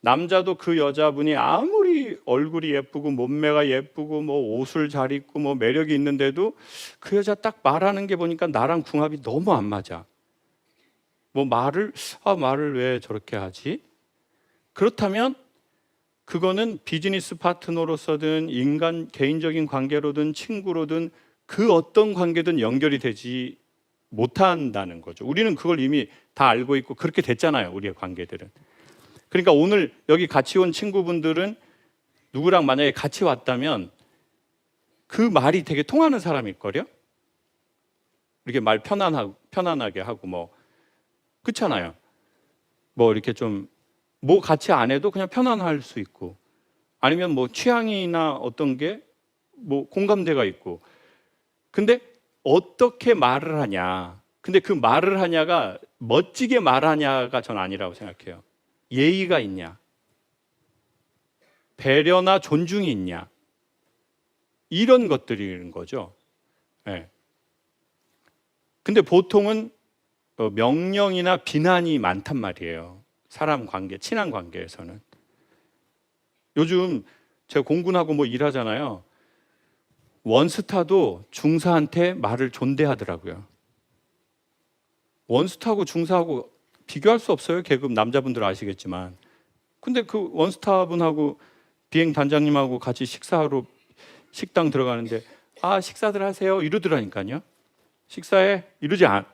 남자도 그 여자분이 아무리 얼굴이 예쁘고 몸매가 예쁘고 옷을 잘 입고 매력이 있는데도 그 여자 딱 말하는 게 보니까 나랑 궁합이 너무 안 맞아. 말을 왜 저렇게 하지? 그렇다면 그거는 비즈니스 파트너로서든 인간 개인적인 관계로든 친구로든 그 어떤 관계든 연결이 되지 못한다는 거죠. 우리는 그걸 이미 다 알고 있고 그렇게 됐잖아요. 우리의 관계들은. 그러니까 오늘 여기 같이 온 친구분들은 누구랑 만약에 같이 왔다면 그 말이 되게 통하는 사람일걸요? 이렇게 말 편안하게 하고 그렇잖아요. 이렇게 좀 같이 안 해도 그냥 편안할 수 있고 아니면 취향이나 어떤 게 공감대가 있고 근데 어떻게 말을 하냐. 근데 그 말을 하냐가 멋지게 말하냐가 전 아니라고 생각해요. 예의가 있냐, 배려나 존중이 있냐, 이런 것들인 거죠. 네. 근데 보통은 명령이나 비난이 많단 말이에요. 사람 관계, 친한 관계에서는. 요즘 제가 공군하고 뭐 일하잖아요. 원스타도 중사한테 말을 존대하더라고요. 원스타하고 중사하고 비교할 수 없어요. 계급 남자분들 아시겠지만. 근데 그 원스타분하고 비행 단장님하고 같이 식사하러 식당 들어가는데 식사들 하세요 이러더라니까요. 식사해 이러지 않.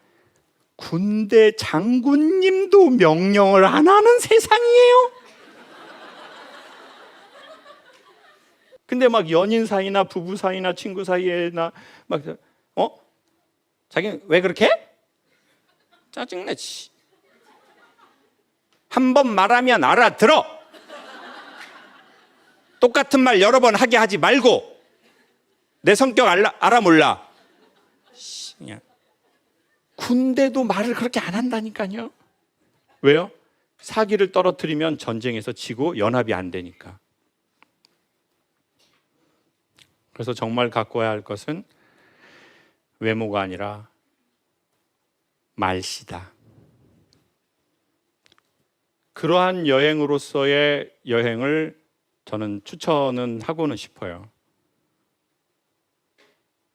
군대 장군님도 명령을 안 하는 세상이에요. 근데 막 연인 사이나 부부 사이나 친구 사이에나 막 자기는 왜 그렇게? 짜증내. 한 번 말하면 알아들어. 똑같은 말 여러 번 하게 하지 말고. 내 성격 알아 몰라. 그냥. 군대도 말을 그렇게 안 한다니까요. 왜요? 사기를 떨어뜨리면 전쟁에서 지고 연합이 안 되니까. 그래서 정말 가꿔야 할 것은 외모가 아니라 말씨다. 그러한 여행으로서의 여행을 저는 추천은 하고는 싶어요.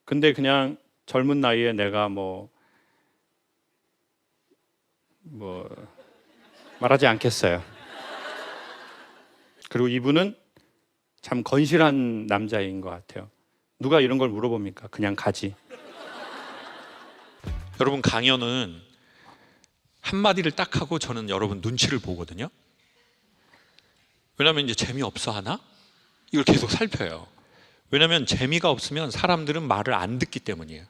근데 그냥 젊은 나이에 내가 뭐 말하지 않겠어요. 그리고 이분은 참 건실한 남자인 것 같아요. 누가 이런 걸 물어봅니까? 그냥 가지. 여러분, 강연은 한마디를 딱 하고 저는 여러분 눈치를 보거든요. 왜냐하면 이제 재미없어 하나? 이걸 계속 살펴요. 왜냐하면 재미가 없으면 사람들은 말을 안 듣기 때문이에요.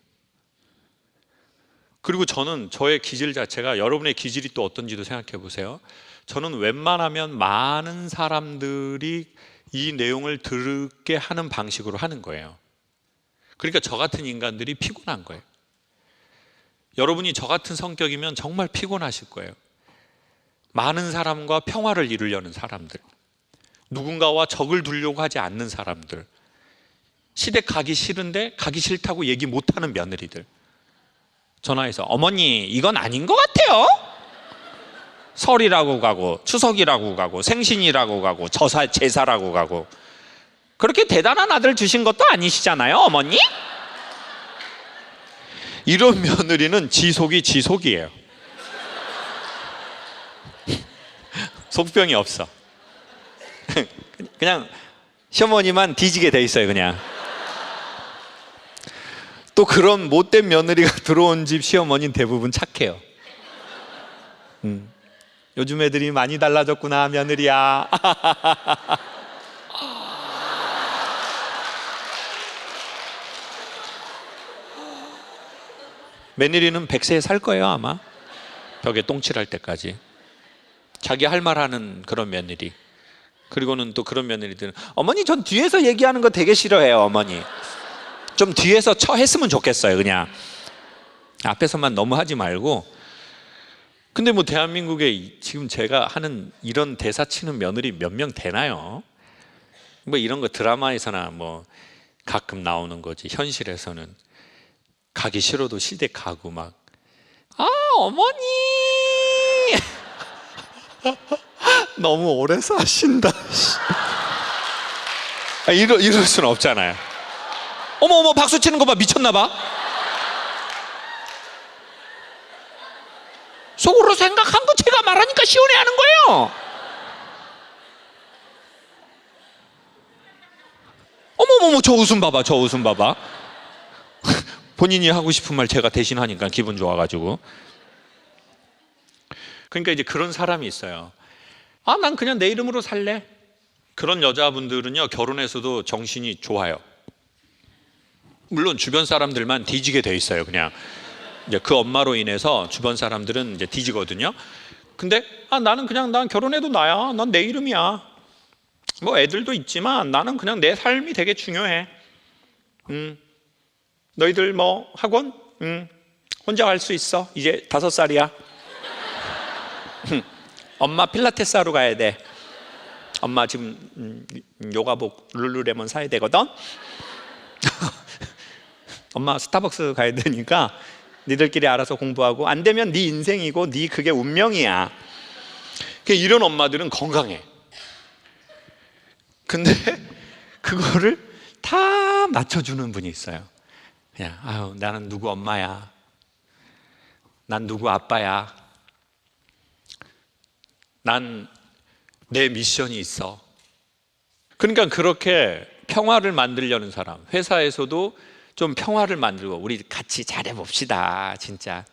그리고 저는 저의 기질 자체가 여러분의 기질이 또 어떤지도 생각해 보세요. 저는 웬만하면 많은 사람들이 이 내용을 듣게 하는 방식으로 하는 거예요. 그러니까 저 같은 인간들이 피곤한 거예요. 여러분이 저 같은 성격이면 정말 피곤하실 거예요. 많은 사람과 평화를 이루려는 사람들, 누군가와 적을 두려고 하지 않는 사람들, 시댁 가기 싫은데 가기 싫다고 얘기 못하는 며느리들, 전화해서 어머니 이건 아닌 것 같아요. 설이라고 가고 추석이라고 가고 생신이라고 가고 제사라고 가고 그렇게 대단한 아들 주신 것도 아니시잖아요 어머니? 이런 며느리는 지속이에요. 속병이 없어. 그냥 시어머니만 뒤지게 돼 있어요. 그냥. 또 그런 못된 며느리가 들어온 집 시어머니는 대부분 착해요. 요즘 애들이 많이 달라졌구나 며느리야. 며느리는 100세에 살 거예요 아마. 벽에 똥칠할 때까지. 자기 할 말 하는 그런 며느리. 그리고는 또 그런 며느리들은 어머니 전 뒤에서 얘기하는 거 되게 싫어해요 어머니. 좀 뒤에서 했으면 좋겠어요. 그냥 앞에서만 너무 하지 말고. 근데 뭐 대한민국에 지금 제가 하는 이런 대사 치는 며느리 몇 명 되나요? 뭐 이런 거 드라마에서나 뭐 가끔 나오는 거지. 현실에서는 가기 싫어도 시댁 가고 막 어머니 너무 오래 사신다. 이럴 수는 없잖아요. 어머 박수 치는 거 봐. 미쳤나 봐. 속으로 생각한 거 제가 말하니까 시원해하는 거예요. 어머머머 저 웃음 봐봐. 저 웃음 봐봐. 본인이 하고 싶은 말 제가 대신 하니까 기분 좋아가지고. 그러니까 이제 그런 사람이 있어요. 난 그냥 내 이름으로 살래. 그런 여자분들은요 결혼해서도 정신이 좋아요. 물론 주변 사람들만 뒤지게 돼 있어요. 그냥 이제 그 엄마로 인해서 주변 사람들은 이제 뒤지거든요. 근데 나는 그냥 난 결혼해도 나야. 난 내 이름이야. 뭐 애들도 있지만 나는 그냥 내 삶이 되게 중요해. 너희들 뭐 학원? 혼자 갈 수 있어. 이제 5살이야. 엄마 필라테스 하러 가야 돼. 엄마 지금 요가복 룰루레몬 사야 되거든. 엄마 스타벅스 가야 되니까 니들끼리 알아서 공부하고, 안 되면 네 인생이고 네 그게 운명이야. 이런 엄마들은 건강해. 근데 그거를 다 맞춰주는 분이 있어요. 그냥 아유, 나는 누구 엄마야, 난 누구 아빠야, 난 내 미션이 있어. 그러니까 그렇게 평화를 만들려는 사람, 회사에서도 좀 평화를 만들고 우리 같이 잘해봅시다. 진짜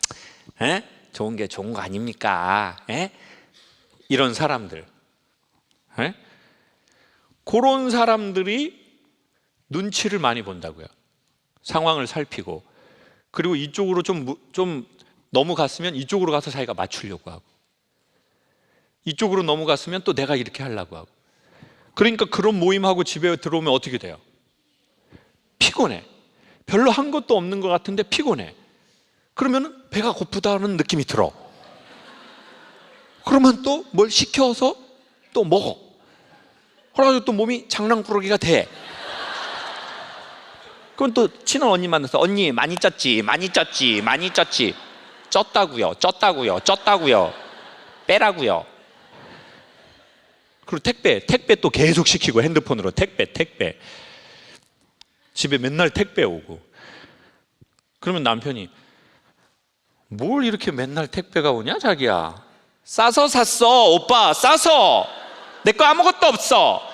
좋은 게 좋은 거 아닙니까? 이런 사람들, 그런 사람들이 눈치를 많이 본다고요. 상황을 살피고, 그리고 이쪽으로 좀 넘어갔으면 이쪽으로 가서 자기가 맞추려고 하고, 이쪽으로 넘어갔으면 또 내가 이렇게 하려고 하고. 그러니까 그런 모임하고 집에 들어오면 어떻게 돼요? 피곤해. 별로 한 것도 없는 것 같은데 피곤해. 그러면 배가 고프다는 느낌이 들어. 그러면 또 뭘 시켜서 또 먹어. 그래가지고 또 몸이 장난꾸러기가 돼. 그럼 또 친한 언니 만나서 언니 많이 쪘지, 많이 쪘지, 많이 쪘지. 쪘다고요. 빼라고요. 그리고 택배 또 계속 시키고, 핸드폰으로 택배. 집에 맨날 택배 오고. 그러면 남편이 뭘 이렇게 맨날 택배가 오냐 자기야. 싸서 샀어 오빠, 싸서. 내 거 아무것도 없어.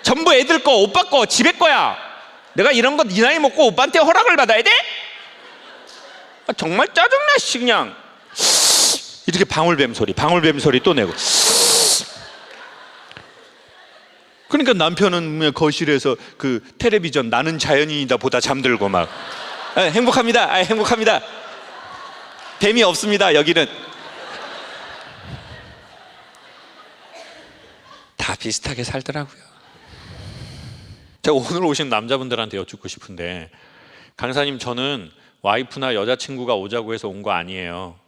전부 애들 거, 오빠 거, 집에 거야. 내가 이런 거 네 나이 먹고 오빠한테 허락을 받아야 돼? 정말 짜증나 씨. 그냥 이렇게 방울뱀 소리 또 내고. 그러니까 남편은 거실에서 그 텔레비전 나는 자연인이다 보다 잠들고 막 행복합니다. 뱀이 없습니다 여기는. 다 비슷하게 살더라고요. 제가 오늘 오신 남자분들한테 여쭙고 싶은데, 강사님 저는 와이프나 여자친구가 오자고 해서 온 거 아니에요.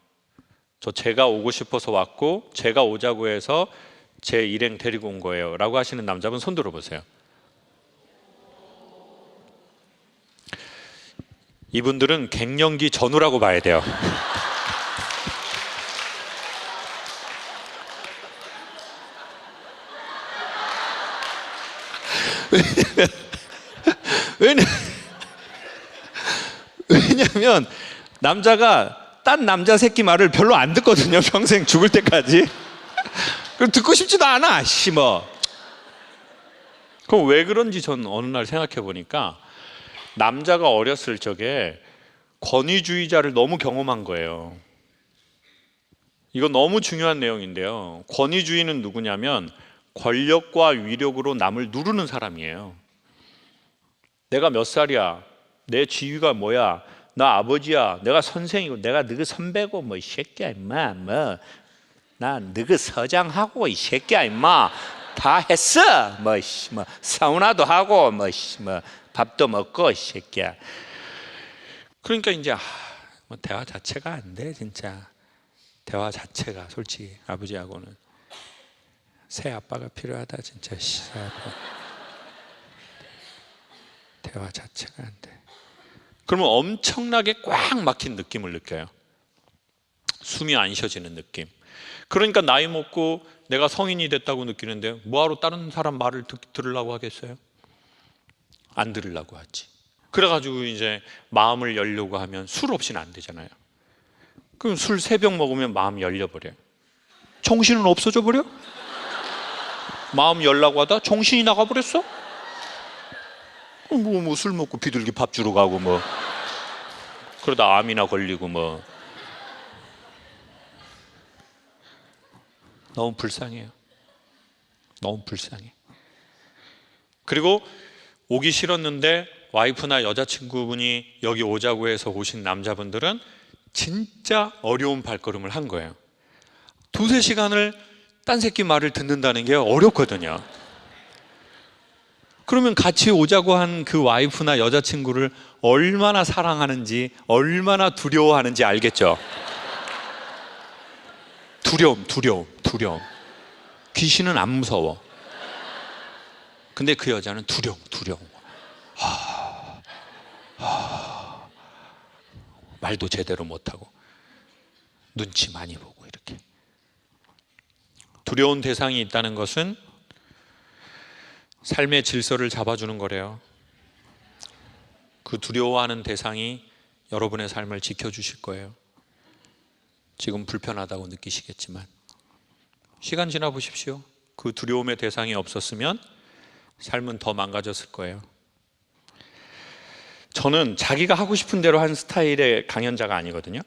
제가 오고 싶어서 왔고 제가 오자고 해서 제 일행 데리고 온 거예요 라고 하시는 남자분 손 들어보세요. 이분들은 갱년기 전후라고 봐야 돼요. 왜냐면 남자가 딴 남자 새끼 말을 별로 안 듣거든요. 평생 죽을 때까지. 그럼 듣고 싶지도 않아. 그럼 왜 그런지 전 어느 날 생각해 보니까, 남자가 어렸을 적에 권위주의자를 너무 경험한 거예요. 이거 너무 중요한 내용인데요. 권위주의는 누구냐면 권력과 위력으로 남을 누르는 사람이에요. 내가 몇 살이야? 내 지위가 뭐야? 나 아버지야. 내가 선생이고, 내가 너희 선배고, 이 새끼야 임마. 나 너희 서장하고 이 새끼야 임마. 다 했어. 사우나도 하고 밥도 먹고 이 새끼야. 그러니까 이제 대화 자체가 안 돼. 진짜 대화 자체가 솔직히 아버지하고는 새 아빠가 필요하다. 진짜 새 아빠. 대화 자체가 안 돼. 그러면 엄청나게 꽉 막힌 느낌을 느껴요. 숨이 안 쉬어지는 느낌. 그러니까 나이 먹고 내가 성인이 됐다고 느끼는데 뭐하러 다른 사람 말을 들으려고 하겠어요? 안 들으려고 하지. 그래가지고 이제 마음을 열려고 하면 술 없이는 안 되잖아요. 그럼 술 3병 먹으면 마음 열려버려요. 정신은 없어져 버려? 마음 열라고 하다 정신이 나가버렸어? 술 먹고 비둘기 밥 주러 가고 그러다 암이나 걸리고 너무 불쌍해요. 너무 불쌍해. 그리고 오기 싫었는데 와이프나 여자친구분이 여기 오자고 해서 오신 남자분들은 진짜 어려운 발걸음을 한 거예요. 2-3시간을 딴 새끼 말을 듣는다는 게 어렵거든요. 그러면 같이 오자고 한 그 와이프나 여자친구를 얼마나 사랑하는지, 얼마나 두려워하는지 알겠죠? 두려움. 귀신은 안 무서워. 근데 그 여자는 두려움. 말도 제대로 못하고 눈치 많이 보고 이렇게. 두려운 대상이 있다는 것은 삶의 질서를 잡아주는 거래요. 그 두려워하는 대상이 여러분의 삶을 지켜주실 거예요. 지금 불편하다고 느끼시겠지만 시간 지나 보십시오. 그 두려움의 대상이 없었으면 삶은 더 망가졌을 거예요. 저는 자기가 하고 싶은 대로 한 스타일의 강연자가 아니거든요.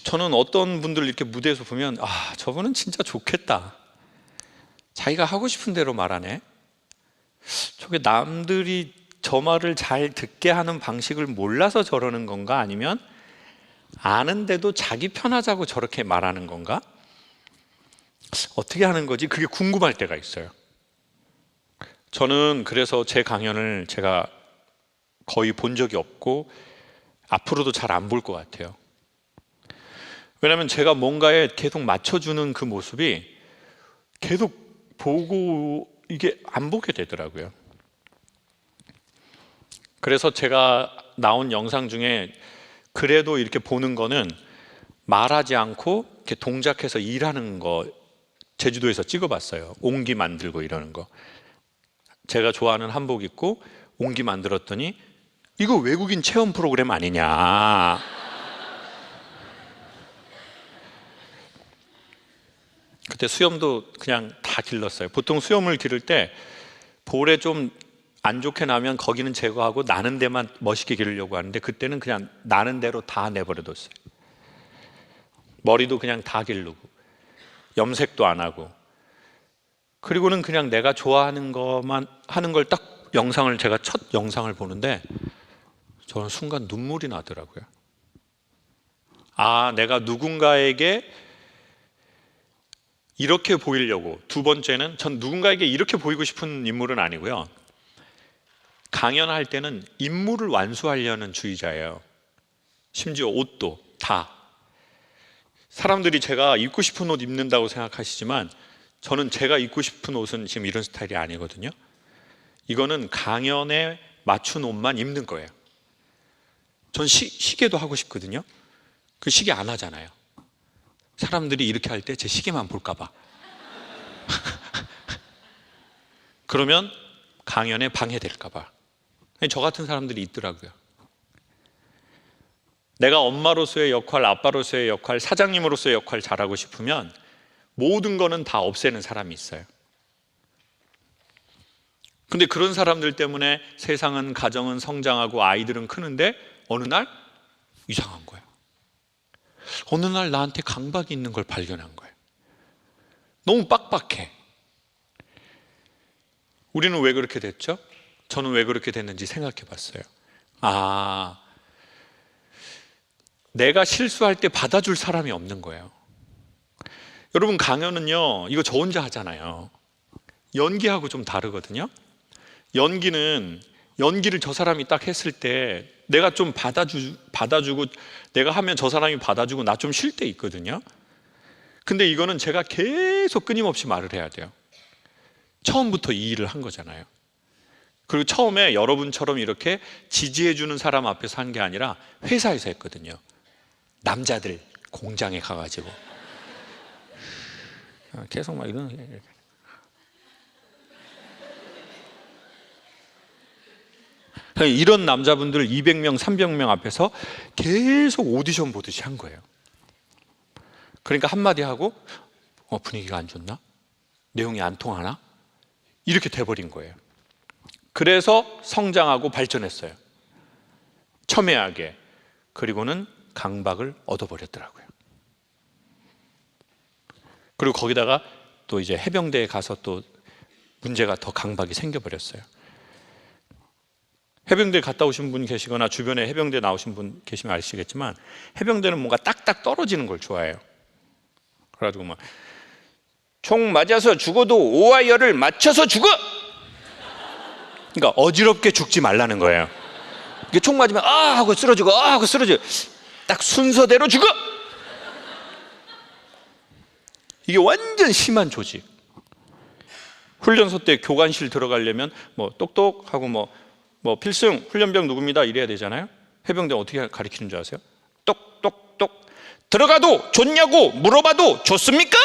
저는 어떤 분들 이렇게 무대에서 보면 저분은 진짜 좋겠다. 자기가 하고 싶은 대로 말하네. 저게 남들이 저 말을 잘 듣게 하는 방식을 몰라서 저러는 건가? 아니면 아는데도 자기 편하자고 저렇게 말하는 건가? 어떻게 하는 거지? 그게 궁금할 때가 있어요. 저는 그래서 제 강연을 제가 거의 본 적이 없고 앞으로도 잘 안 볼 것 같아요. 왜냐하면 제가 뭔가에 계속 맞춰주는 그 모습이 계속 보고 이게 안 보게 되더라고요. 그래서 제가 나온 영상 중에 그래도 이렇게 보는 거는 말하지 않고 이렇게 동작해서 일하는 거 제주도에서 찍어봤어요. 옹기 만들고 이러는 거. 제가 좋아하는 한복 입고 옹기 만들었더니 이거 외국인 체험 프로그램 아니냐. 그때 수염도 그냥 다 길렀어요. 보통 수염을 기를 때 볼에 좀 안 좋게 나면 거기는 제거하고 나는 데만 멋있게 기르려고 하는데 그때는 그냥 나는 대로 다 내버려뒀어요. 머리도 그냥 다 기르고 염색도 안 하고, 그리고는 그냥 내가 좋아하는 것만 하는 걸 딱 영상을, 제가 첫 영상을 보는데 저는 순간 눈물이 나더라고요. 내가 누군가에게 이렇게 보이려고. 두 번째는 전 누군가에게 이렇게 보이고 싶은 인물은 아니고요. 강연할 때는 인물을 완수하려는 주의자예요. 심지어 옷도 다. 사람들이 제가 입고 싶은 옷 입는다고 생각하시지만 저는 제가 입고 싶은 옷은 지금 이런 스타일이 아니거든요. 이거는 강연에 맞춘 옷만 입는 거예요. 전 시계도 하고 싶거든요. 그 시계 안 하잖아요. 사람들이 이렇게 할 때 제 시계만 볼까 봐. 그러면 강연에 방해될까 봐. 저 같은 사람들이 있더라고요. 내가 엄마로서의 역할, 아빠로서의 역할, 사장님으로서의 역할 잘하고 싶으면 모든 거는 다 없애는 사람이 있어요. 근데 그런 사람들 때문에 세상은, 가정은 성장하고 아이들은 크는데 어느 날 이상한 거예요. 어느 날 나한테 강박이 있는 걸 발견한 거예요. 너무 빡빡해. 우리는 왜 그렇게 됐죠? 저는 왜 그렇게 됐는지 생각해 봤어요. 내가 실수할 때 받아줄 사람이 없는 거예요. 여러분, 강연은요, 이거 저 혼자 하잖아요. 연기하고 좀 다르거든요. 연기를 저 사람이 딱 했을 때 내가 좀 받아주고 내가 하면 저 사람이 받아주고 나 좀 쉴 때 있거든요. 근데 이거는 제가 계속 끊임없이 말을 해야 돼요. 처음부터 이 일을 한 거잖아요. 그리고 처음에 여러분처럼 이렇게 지지해주는 사람 앞에서 한 게 아니라 회사에서 했거든요. 남자들 공장에 가가지고 계속 막 이런 남자분들 200명, 300명 앞에서 계속 오디션 보듯이 한 거예요. 그러니까 한마디 하고 분위기가 안 좋나? 내용이 안 통하나? 이렇게 돼버린 거예요. 그래서 성장하고 발전했어요. 첨예하게. 그리고는 강박을 얻어버렸더라고요. 그리고 거기다가 또 이제 해병대에 가서 또 문제가 더 강박이 생겨버렸어요. 해병대 갔다 오신 분 계시거나 주변에 해병대 나오신 분 계시면 아시겠지만 해병대는 뭔가 딱딱 떨어지는 걸 좋아해요. 그래가지고 막 총 맞아서 죽어도 오와 열을 맞춰서 죽어! 그러니까 어지럽게 죽지 말라는 거예요. 이게 총 맞으면 아 하고 쓰러지고 아 하고 쓰러지고 딱 순서대로 죽어. 이게 완전 심한 조직. 훈련소 때 교관실 들어가려면 뭐 똑똑하고 뭐 필승 훈련병 누굽니다 이래야 되잖아요. 해병대 어떻게 가르치는 줄 아세요? 똑똑똑 들어가도 좋냐고 물어봐도 좋습니까?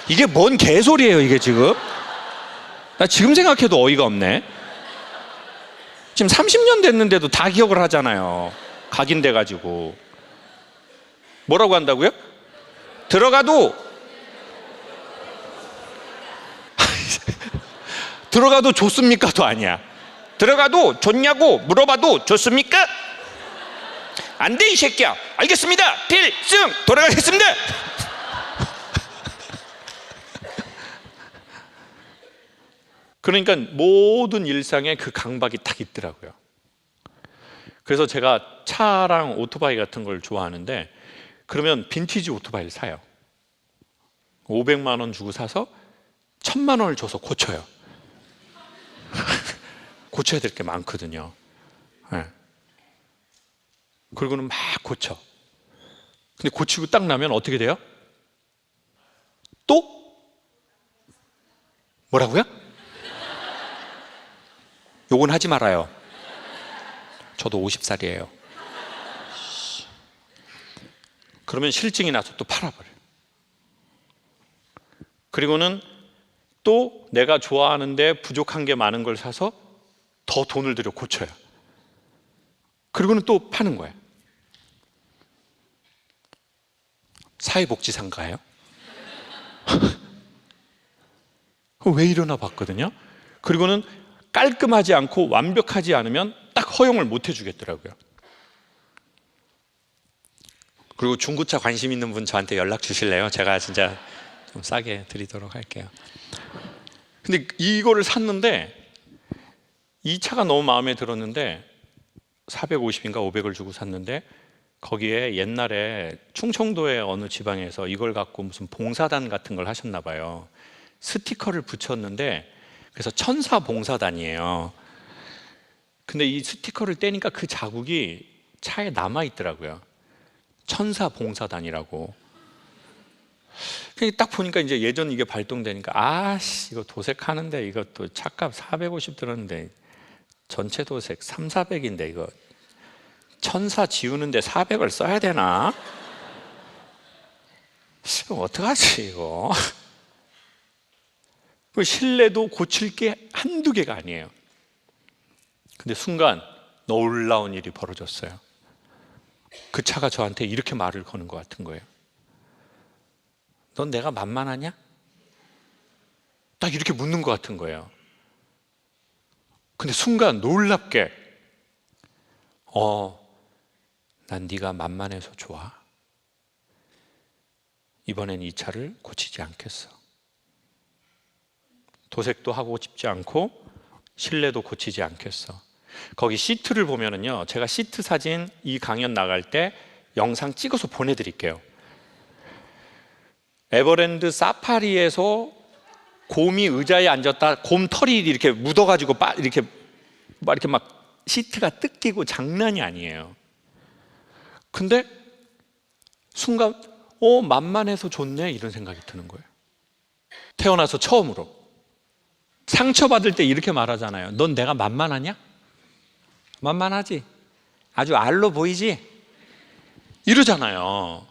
이게 뭔 개소리예요 이게 지금? 나 지금 생각해도 어이가 없네. 지금 30년 됐는데도 다 기억을 하잖아요. 각인돼 가지고. 뭐라고 한다고요? 들어가도 들어가도 좋습니까도 아니야. 들어가도 좋냐고 물어봐도 좋습니까? 안 돼 이 새끼야. 알겠습니다. 필승 돌아가겠습니다. 그러니까 모든 일상에 그 강박이 딱 있더라고요. 그래서 제가 차랑 오토바이 같은 걸 좋아하는데 그러면 빈티지 오토바이를 사요. 500만 원 주고 사서 1000만 원을 줘서 고쳐요. 고쳐야 될 게 많거든요. 네. 그리고는 막 고쳐. 근데 고치고 딱 나면 어떻게 돼요? 또? 뭐라고요? 요건 하지 말아요. 저도 50살이에요. 그러면 실증이 나서 또 팔아버려요. 그리고는 또 내가 좋아하는데 부족한 게 많은 걸 사서 더 돈을 들여 고쳐요. 그리고는 또 파는 거예요. 사회복지상가예요? 왜 이러나 봤거든요. 그리고는 깔끔하지 않고 완벽하지 않으면 딱 허용을 못 해주겠더라고요. 그리고 중고차 관심 있는 분 저한테 연락 주실래요? 제가 진짜 좀 싸게 드리도록 할게요. 근데 이거를 샀는데 이 차가 너무 마음에 들었는데 450인가 500을 주고 샀는데 거기에 옛날에 충청도의 어느 지방에서 이걸 갖고 무슨 봉사단 같은 걸 하셨나 봐요. 스티커를 붙였는데 그래서 천사봉사단이에요. 근데 이 스티커를 떼니까 그 자국이 차에 남아 있더라고요. 천사봉사단이라고. 딱 보니까 이제 예전 이게 발동되니까 아씨 이거 도색하는데 이것도 차값 450 들었는데 전체 도색 3, 400인데 이거 천사 지우는데 400을 써야 되나? 어떡하지 이거? 그 실내도 고칠 게 한두 개가 아니에요. 근데 순간 놀라운 일이 벌어졌어요. 그 차가 저한테 이렇게 말을 거는 것 같은 거예요. 넌 내가 만만하냐? 딱 이렇게 묻는 것 같은 거예요. 근데 순간 놀랍게 난 네가 만만해서 좋아. 이번엔 이 차를 고치지 않겠어. 도색도 하고 싶지 않고 실내도 고치지 않겠어. 거기 시트를 보면은요, 제가 시트 사진 이 강연 나갈 때 영상 찍어서 보내드릴게요. 에버랜드 사파리에서 곰이 의자에 앉았다 곰 털이 이렇게 묻어가지고 이렇게 막 시트가 뜯기고 장난이 아니에요. 근데 순간 만만해서 좋네 이런 생각이 드는 거예요. 태어나서 처음으로. 상처받을 때 이렇게 말하잖아요. 넌 내가 만만하냐? 만만하지? 아주 알로 보이지? 이러잖아요.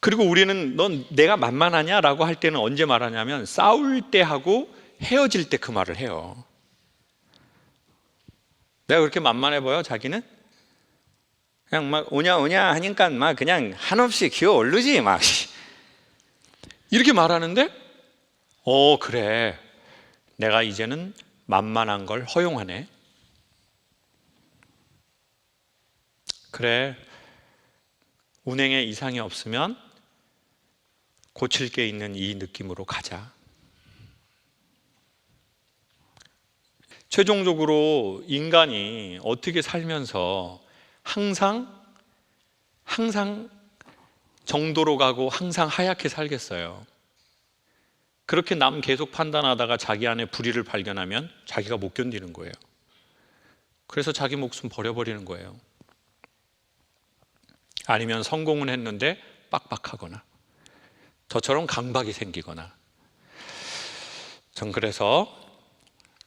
그리고 우리는 넌 내가 만만하냐? 라고 할 때는 언제 말하냐면 싸울 때 하고 헤어질 때 그 말을 해요. 내가 그렇게 만만해 보여? 자기는? 그냥 막 오냐 하니까 막 그냥 한없이 기어 오르지 막 이렇게 말하는데 그래 내가 이제는 만만한 걸 허용하네. 그래 운행에 이상이 없으면 고칠 게 있는 이 느낌으로 가자. 최종적으로 인간이 어떻게 살면서 항상 정도로 가고 항상 하얗게 살겠어요. 그렇게 남 계속 판단하다가 자기 안에 불의를 발견하면 자기가 못 견디는 거예요. 그래서 자기 목숨 버려버리는 거예요. 아니면 성공은 했는데 빡빡하거나 저처럼 강박이 생기거나. 전 그래서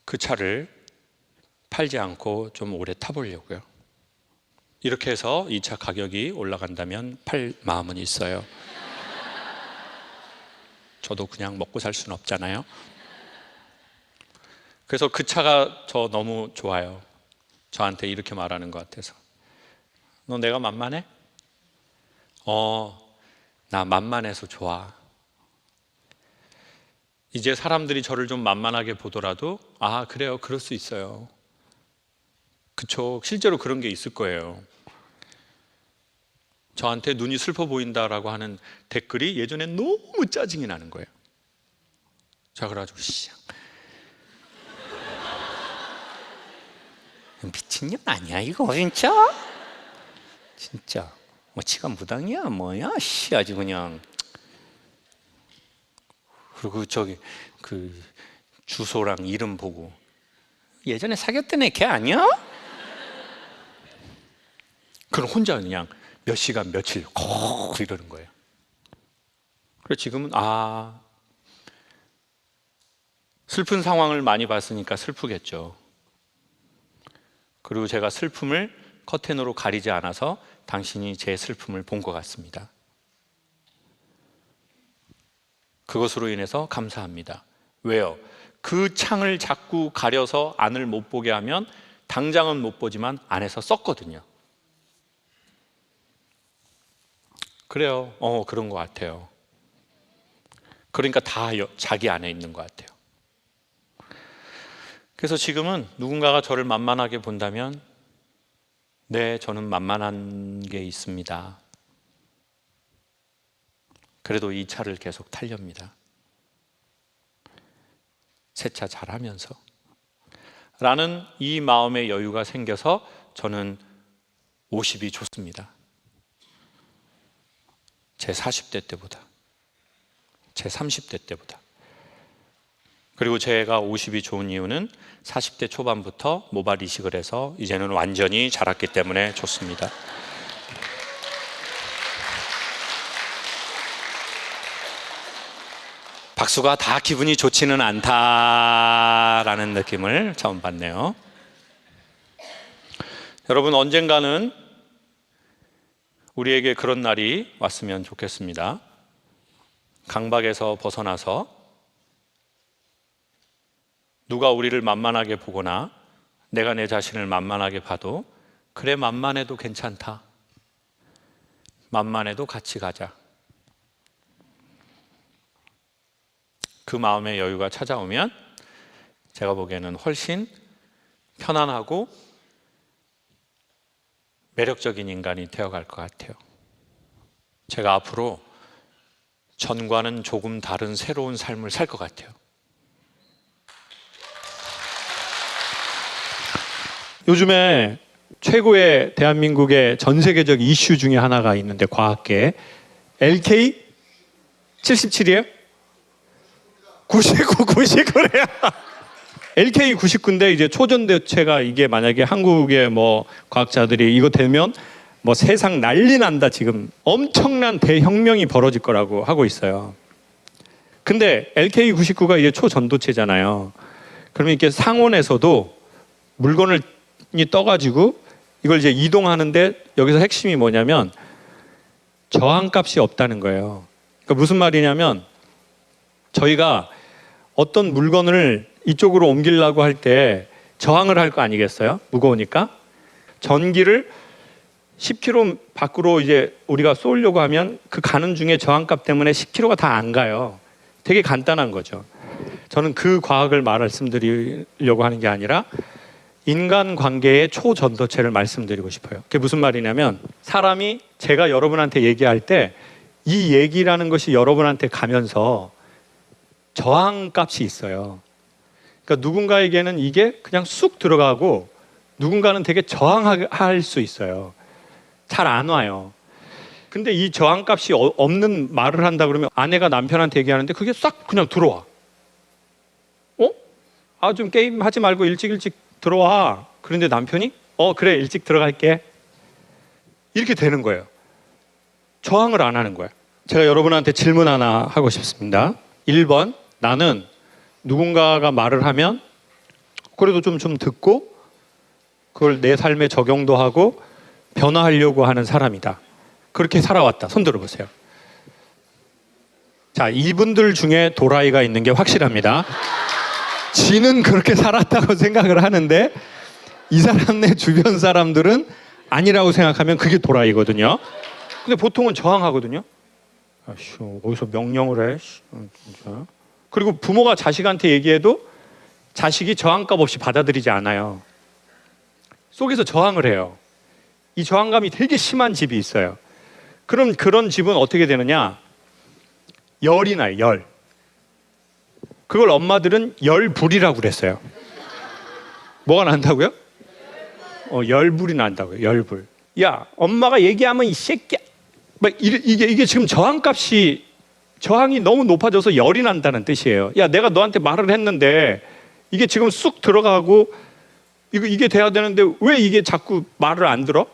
그 차를 팔지 않고 좀 오래 타보려고요. 이렇게 해서 이 차 가격이 올라간다면 팔 마음은 있어요. 저도 그냥 먹고 살 수는 없잖아요. 그래서 그 차가 저 너무 좋아요. 저한테 이렇게 말하는 것 같아서. 너 내가 만만해? 나 만만해서 좋아. 이제 사람들이 저를 좀 만만하게 보더라도 아, 그래요. 그럴 수 있어요. 그쵸. 실제로 그런 게 있을 거예요. 저한테 눈이 슬퍼 보인다라고 하는 댓글이 예전에 너무 짜증이 나는 거예요. 자, 그래가지고 미친년 아니야 이거 진짜? 진짜 뭐 지가 무당이야 뭐야 씨 아주 그냥. 그리고 저기 그 주소랑 이름 보고 예전에 사귀었던 애 걔 아니야? 그럼 혼자 그냥 몇 시간 며칠 콕 이러는 거예요. 그래서 지금은 슬픈 상황을 많이 봤으니까 슬프겠죠. 그리고 제가 슬픔을 커튼으로 가리지 않아서 당신이 제 슬픔을 본 것 같습니다. 그것으로 인해서 감사합니다. 왜요? 그 창을 자꾸 가려서 안을 못 보게 하면 당장은 못 보지만 안에서 썩거든요. 그래요. 그런 것 같아요. 그러니까 다 자기 안에 있는 것 같아요. 그래서 지금은 누군가가 저를 만만하게 본다면 네, 저는 만만한 게 있습니다. 그래도 이 차를 계속 타렵니다. 세차 잘하면서 라는 이 마음의 여유가 생겨서 저는 50이 좋습니다. 제 40대 때보다, 제 30대 때보다. 그리고 제가 50이 좋은 이유는 40대 초반부터 모발 이식을 해서 이제는 완전히 자랐기 때문에 좋습니다. 박수가 다 기분이 좋지는 않다라는 느낌을 처음 받네요. 여러분, 언젠가는 우리에게 그런 날이 왔으면 좋겠습니다. 강박에서 벗어나서 누가 우리를 만만하게 보거나 내가 내 자신을 만만하게 봐도 그래, 만만해도 괜찮다. 만만해도 같이 가자. 그 마음의 여유가 찾아오면 제가 보기에는 훨씬 편안하고 매력적인 인간이 되어갈 것 같아요. 제가 앞으로 전과는 조금 다른 새로운 삶을 살 것 같아요. 요즘에 최고의 대한민국의 전 세계적 이슈 중에 하나가 있는데, 과학계 LK 77이에요? 99, 99래요. LK 99인데 이제 초전도체가 이게 만약에 한국의 뭐 과학자들이 이거 되면 뭐 세상 난리 난다, 지금 엄청난 대혁명이 벌어질 거라고 하고 있어요. 근데 LK 99가 이제 초전도체잖아요. 그러면 이렇게 상온에서도 물건을 떠가지고 이걸 이제 이동하는데 여기서 핵심이 뭐냐면 저항값이 없다는 거예요. 그러니까 무슨 말이냐면 저희가 어떤 물건을 이쪽으로 옮기려고 할 때 저항을 할 거 아니겠어요? 무거우니까. 전기를 10km 밖으로 이제 우리가 쏘려고 하면 그 가는 중에 저항값 때문에 10km가 다 안 가요. 되게 간단한 거죠. 저는 그 과학을 말씀드리려고 하는 게 아니라 인간관계의 초전도체를 말씀드리고 싶어요. 그게 무슨 말이냐면, 사람이 제가 여러분한테 얘기할 때 이 얘기라는 것이 여러분한테 가면서 저항값이 있어요. 그러니까 누군가에게는 이게 그냥 쑥 들어가고 누군가는 되게 저항할 수 있어요. 잘 안 와요. 근데 이 저항값이 없는 말을 한다 그러면 아내가 남편한테 얘기하는데 그게 싹 그냥 들어와. 아, 좀 게임 하지 말고 일찍 들어와. 그런데 남편이 그래, 일찍 들어갈게. 이렇게 되는 거예요. 저항을 안 하는 거예요. 제가 여러분한테 질문 하나 하고 싶습니다. 1번, 나는 누군가가 말을 하면 그래도 좀 듣고 그걸 내 삶에 적용도 하고 변화하려고 하는 사람이다. 그렇게 살아왔다. 손 들어보세요. 자, 이분들 중에 도라이가 있는 게 확실합니다. 지는 그렇게 살았다고 생각을 하는데 이 사람네 주변 사람들은 아니라고 생각하면 그게 도라이거든요. 근데 보통은 저항하거든요. 아씨, 어디서 명령을 해? 진짜. 그리고 부모가 자식한테 얘기해도 자식이 저항감 없이 받아들이지 않아요. 속에서 저항을 해요. 이 저항감이 되게 심한 집이 있어요. 그럼 그런 집은 어떻게 되느냐? 열이 나요, 열. 그걸 엄마들은 열불이라고 그랬어요. 뭐가 난다고요? 열불이 난다고요, 열불. 야, 엄마가 얘기하면 이 새끼야. 이게 지금 저항이 너무 높아져서 열이 난다는 뜻이에요. 야, 내가 너한테 말을 했는데 이게 지금 쑥 들어가고 이게 돼야 되는데 왜 이게 자꾸 말을 안 들어?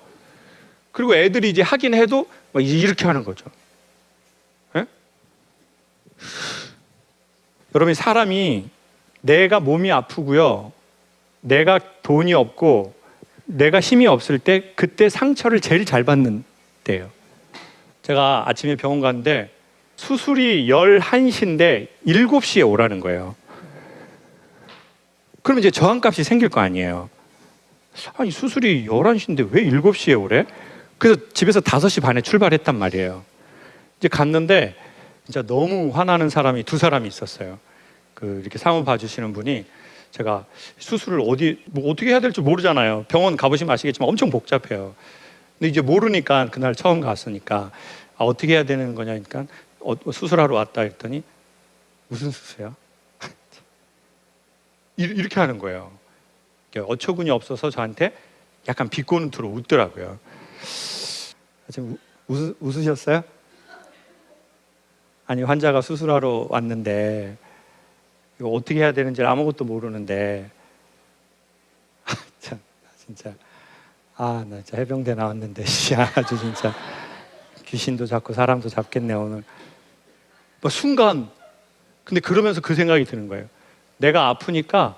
그리고 애들이 이제 하긴 해도 이렇게 하는 거죠. 에? 여러분, 사람이 내가 몸이 아프고요, 내가 돈이 없고 내가 힘이 없을 때 그때 상처를 제일 잘 받는 때예요. 제가 아침에 병원 갔는데 수술이 11시인데 7시에 오라는 거예요. 그러면 이제 저항값이 생길 거 아니에요. 아니, 수술이 11시인데 왜 7시에 오래? 그래서 집에서 5시 반에 출발했단 말이에요. 이제 갔는데 진짜 너무 화나는 사람이 2사람이 있었어요. 이렇게 사무 봐주시는 분이, 제가 수술을 어떻게 해야 될지 모르잖아요. 병원 가보시면 아시겠지만 엄청 복잡해요. 근데 이제 모르니까 그날 처음 갔으니까 어떻게 해야 되는 거냐니까 수술하러 왔다 했더니 무슨 수술이야? 이렇게 하는 거예요. 어처구니 없어서 저한테 약간 비꼬는 투로 웃더라고요. 지금 웃으셨어요? 아니, 환자가 수술하러 왔는데 이거 어떻게 해야 되는지 아무것도 모르는데 참, 진짜 나 진짜 해병대 나왔는데 아주 진짜 귀신도 잡고 사람도 잡겠네 오늘. 순간 근데 그러면서 그 생각이 드는 거예요. 내가 아프니까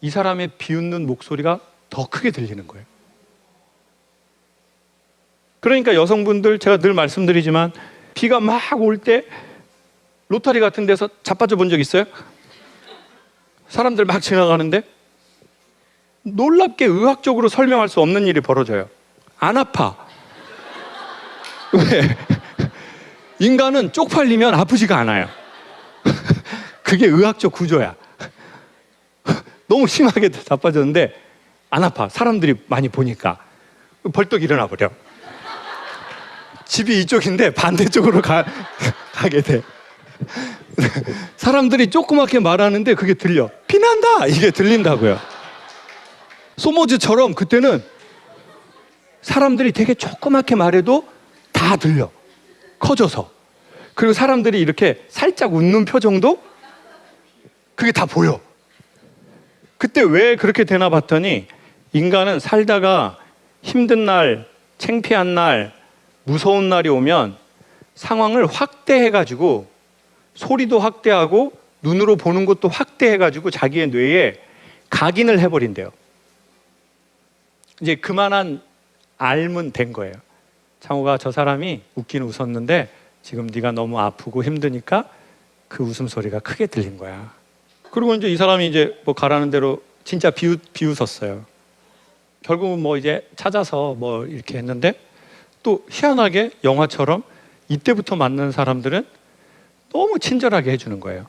이 사람의 비웃는 목소리가 더 크게 들리는 거예요. 그러니까 여성분들, 제가 늘 말씀드리지만 비가 막 올 때 로타리 같은 데서 자빠져 본 적 있어요? 사람들 막 지나가는데 놀랍게 의학적으로 설명할 수 없는 일이 벌어져요. 안 아파. 왜? 인간은 쪽팔리면 아프지가 않아요. 그게 의학적 구조야. 너무 심하게 자빠졌는데 안 아파. 사람들이 많이 보니까 벌떡 일어나 버려. 집이 이쪽인데 반대쪽으로 가게 돼. 사람들이 조그맣게 말하는데 그게 들려. 피난다! 이게 들린다고요. 소모즈처럼 그때는 사람들이 되게 조그맣게 말해도 다 들려. 커져서. 그리고 사람들이 이렇게 살짝 웃는 표정도 그게 다 보여. 그때 왜 그렇게 되나 봤더니 인간은 살다가 힘든 날, 창피한 날, 무서운 날이 오면 상황을 확대해가지고 소리도 확대하고 눈으로 보는 것도 확대해가지고 자기의 뇌에 각인을 해버린대요. 이제 그만한 알면 된 거예요. 창호가 저 사람이 웃긴 웃었는데 지금 네가 너무 아프고 힘드니까 그 웃음소리가 크게 들린 거야. 그리고 이제 이 사람이 이제 뭐 가라는 대로 진짜 비웃었어요. 결국은 이제 찾아서 이렇게 했는데 또 희한하게 영화처럼 이때부터 만난 사람들은 너무 친절하게 해주는 거예요.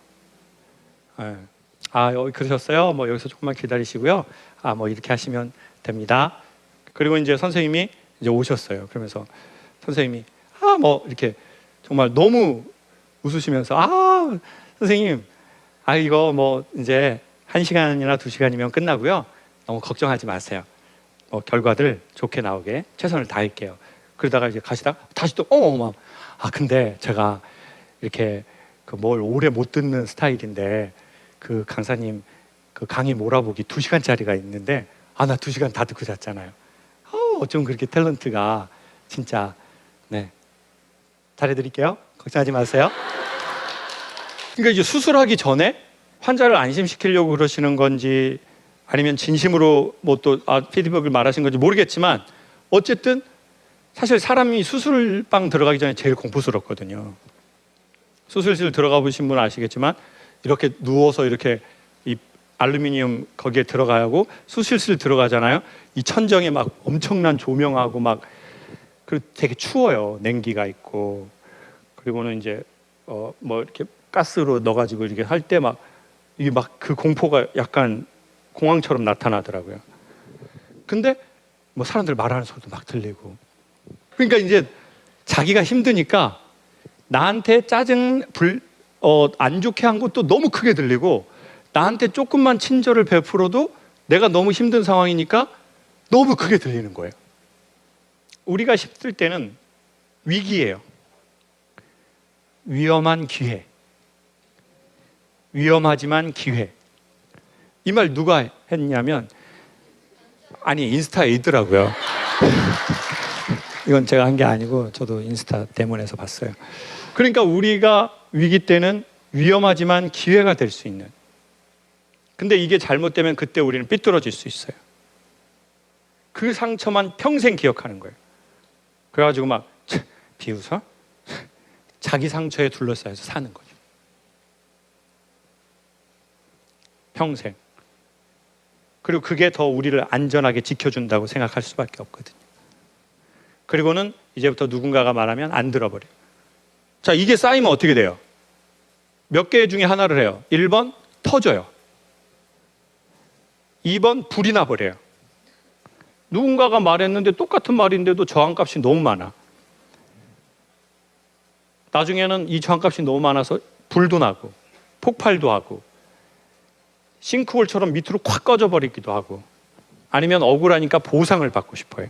여기 그러셨어요? 여기서 조금만 기다리시고요. 이렇게 하시면 됩니다. 그리고 이제 선생님이 이제 오셨어요. 그러면서 선생님이 이렇게 정말 너무 웃으시면서 선생님 이거 이제 1시간이나 2시간이면 끝나고요. 너무 걱정하지 마세요. 결과들 좋게 나오게 최선을 다할게요. 그러다가 이제 가시다가 다시 또 근데 제가 이렇게 뭘 오래 못 듣는 스타일인데 그 강사님 그 강의 몰아보기 2시간짜리가 있는데 나 2시간 다 듣고 잤잖아요. 어쩜 그렇게 탤런트가 진짜. 네, 잘해드릴게요. 걱정하지 마세요. 그러니까 이제 수술하기 전에 환자를 안심시키려고 그러시는 건지 아니면 진심으로 뭐 또 피드백을 말하신 건지 모르겠지만 어쨌든 사실 사람이 수술방 들어가기 전에 제일 공포스럽거든요. 수술실 들어가 보신 분은 아시겠지만 이렇게 누워서 이렇게 이 알루미늄 거기에 들어가고 수술실 들어가잖아요. 이 천정에 막 엄청난 조명하고 막 그리고 되게 추워요. 냉기가 있고 그리고는 이제 뭐 이렇게 가스로 넣어가지고 이렇게 할 때 막 이게 막 그 공포가 약간 공황처럼 나타나더라고요. 근데 뭐 사람들 말하는 소리도 막 들리고 그러니까 이제 자기가 힘드니까 나한테 안 좋게 한 것도 너무 크게 들리고 나한테 조금만 친절을 베풀어도 내가 너무 힘든 상황이니까 너무 크게 들리는 거예요. 우리가 힘들 때는 위기예요. 위험한 기회. 위험하지만 기회. 이 말 누가 했냐면 인스타에 있더라고요. 이건 제가 한 게 아니고 저도 인스타 대문에서 봤어요. 그러니까 우리가 위기 때는 위험하지만 기회가 될 수 있는. 근데 이게 잘못되면 그때 우리는 삐뚤어질 수 있어요. 그 상처만 평생 기억하는 거예요. 그래가지고 막 비웃어? 자기 상처에 둘러싸여서 사는 거죠. 평생. 그리고 그게 더 우리를 안전하게 지켜준다고 생각할 수밖에 없거든요. 그리고는 이제부터 누군가가 말하면 안 들어버려요. 자, 이게 쌓이면 어떻게 돼요? 몇 개 중에 하나를 해요. 1번 터져요. 2번 불이 나버려요. 누군가가 말했는데 똑같은 말인데도 저항값이 너무 많아. 나중에는 이 저항값이 너무 많아서 불도 나고 폭발도 하고 싱크홀처럼 밑으로 콱 꺼져버리기도 하고 아니면 억울하니까 보상을 받고 싶어요.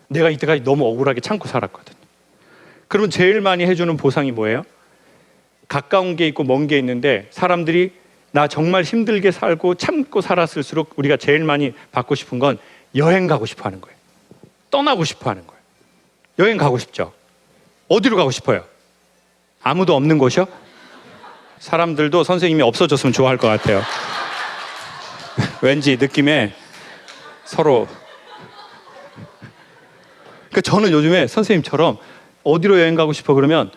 내가 이때까지 너무 억울하게 참고 살았거든요. 그러면 제일 많이 해주는 보상이 뭐예요? 가까운 게 있고 먼 게 있는데 사람들이 나 정말 힘들게 살고 참고 살았을수록 우리가 제일 많이 받고 싶은 건 여행 가고 싶어 하는 거예요. 떠나고 싶어 하는 거예요. 여행 가고 싶죠? 어디로 가고 싶어요? 아무도 없는 곳이요? 사람들도 선생님이 없어졌으면 좋아할 것 같아요. 왠지 느낌에 서로. 그러니까 저는 요즘에 선생님처럼 어디로 여행 가고 싶어 그러면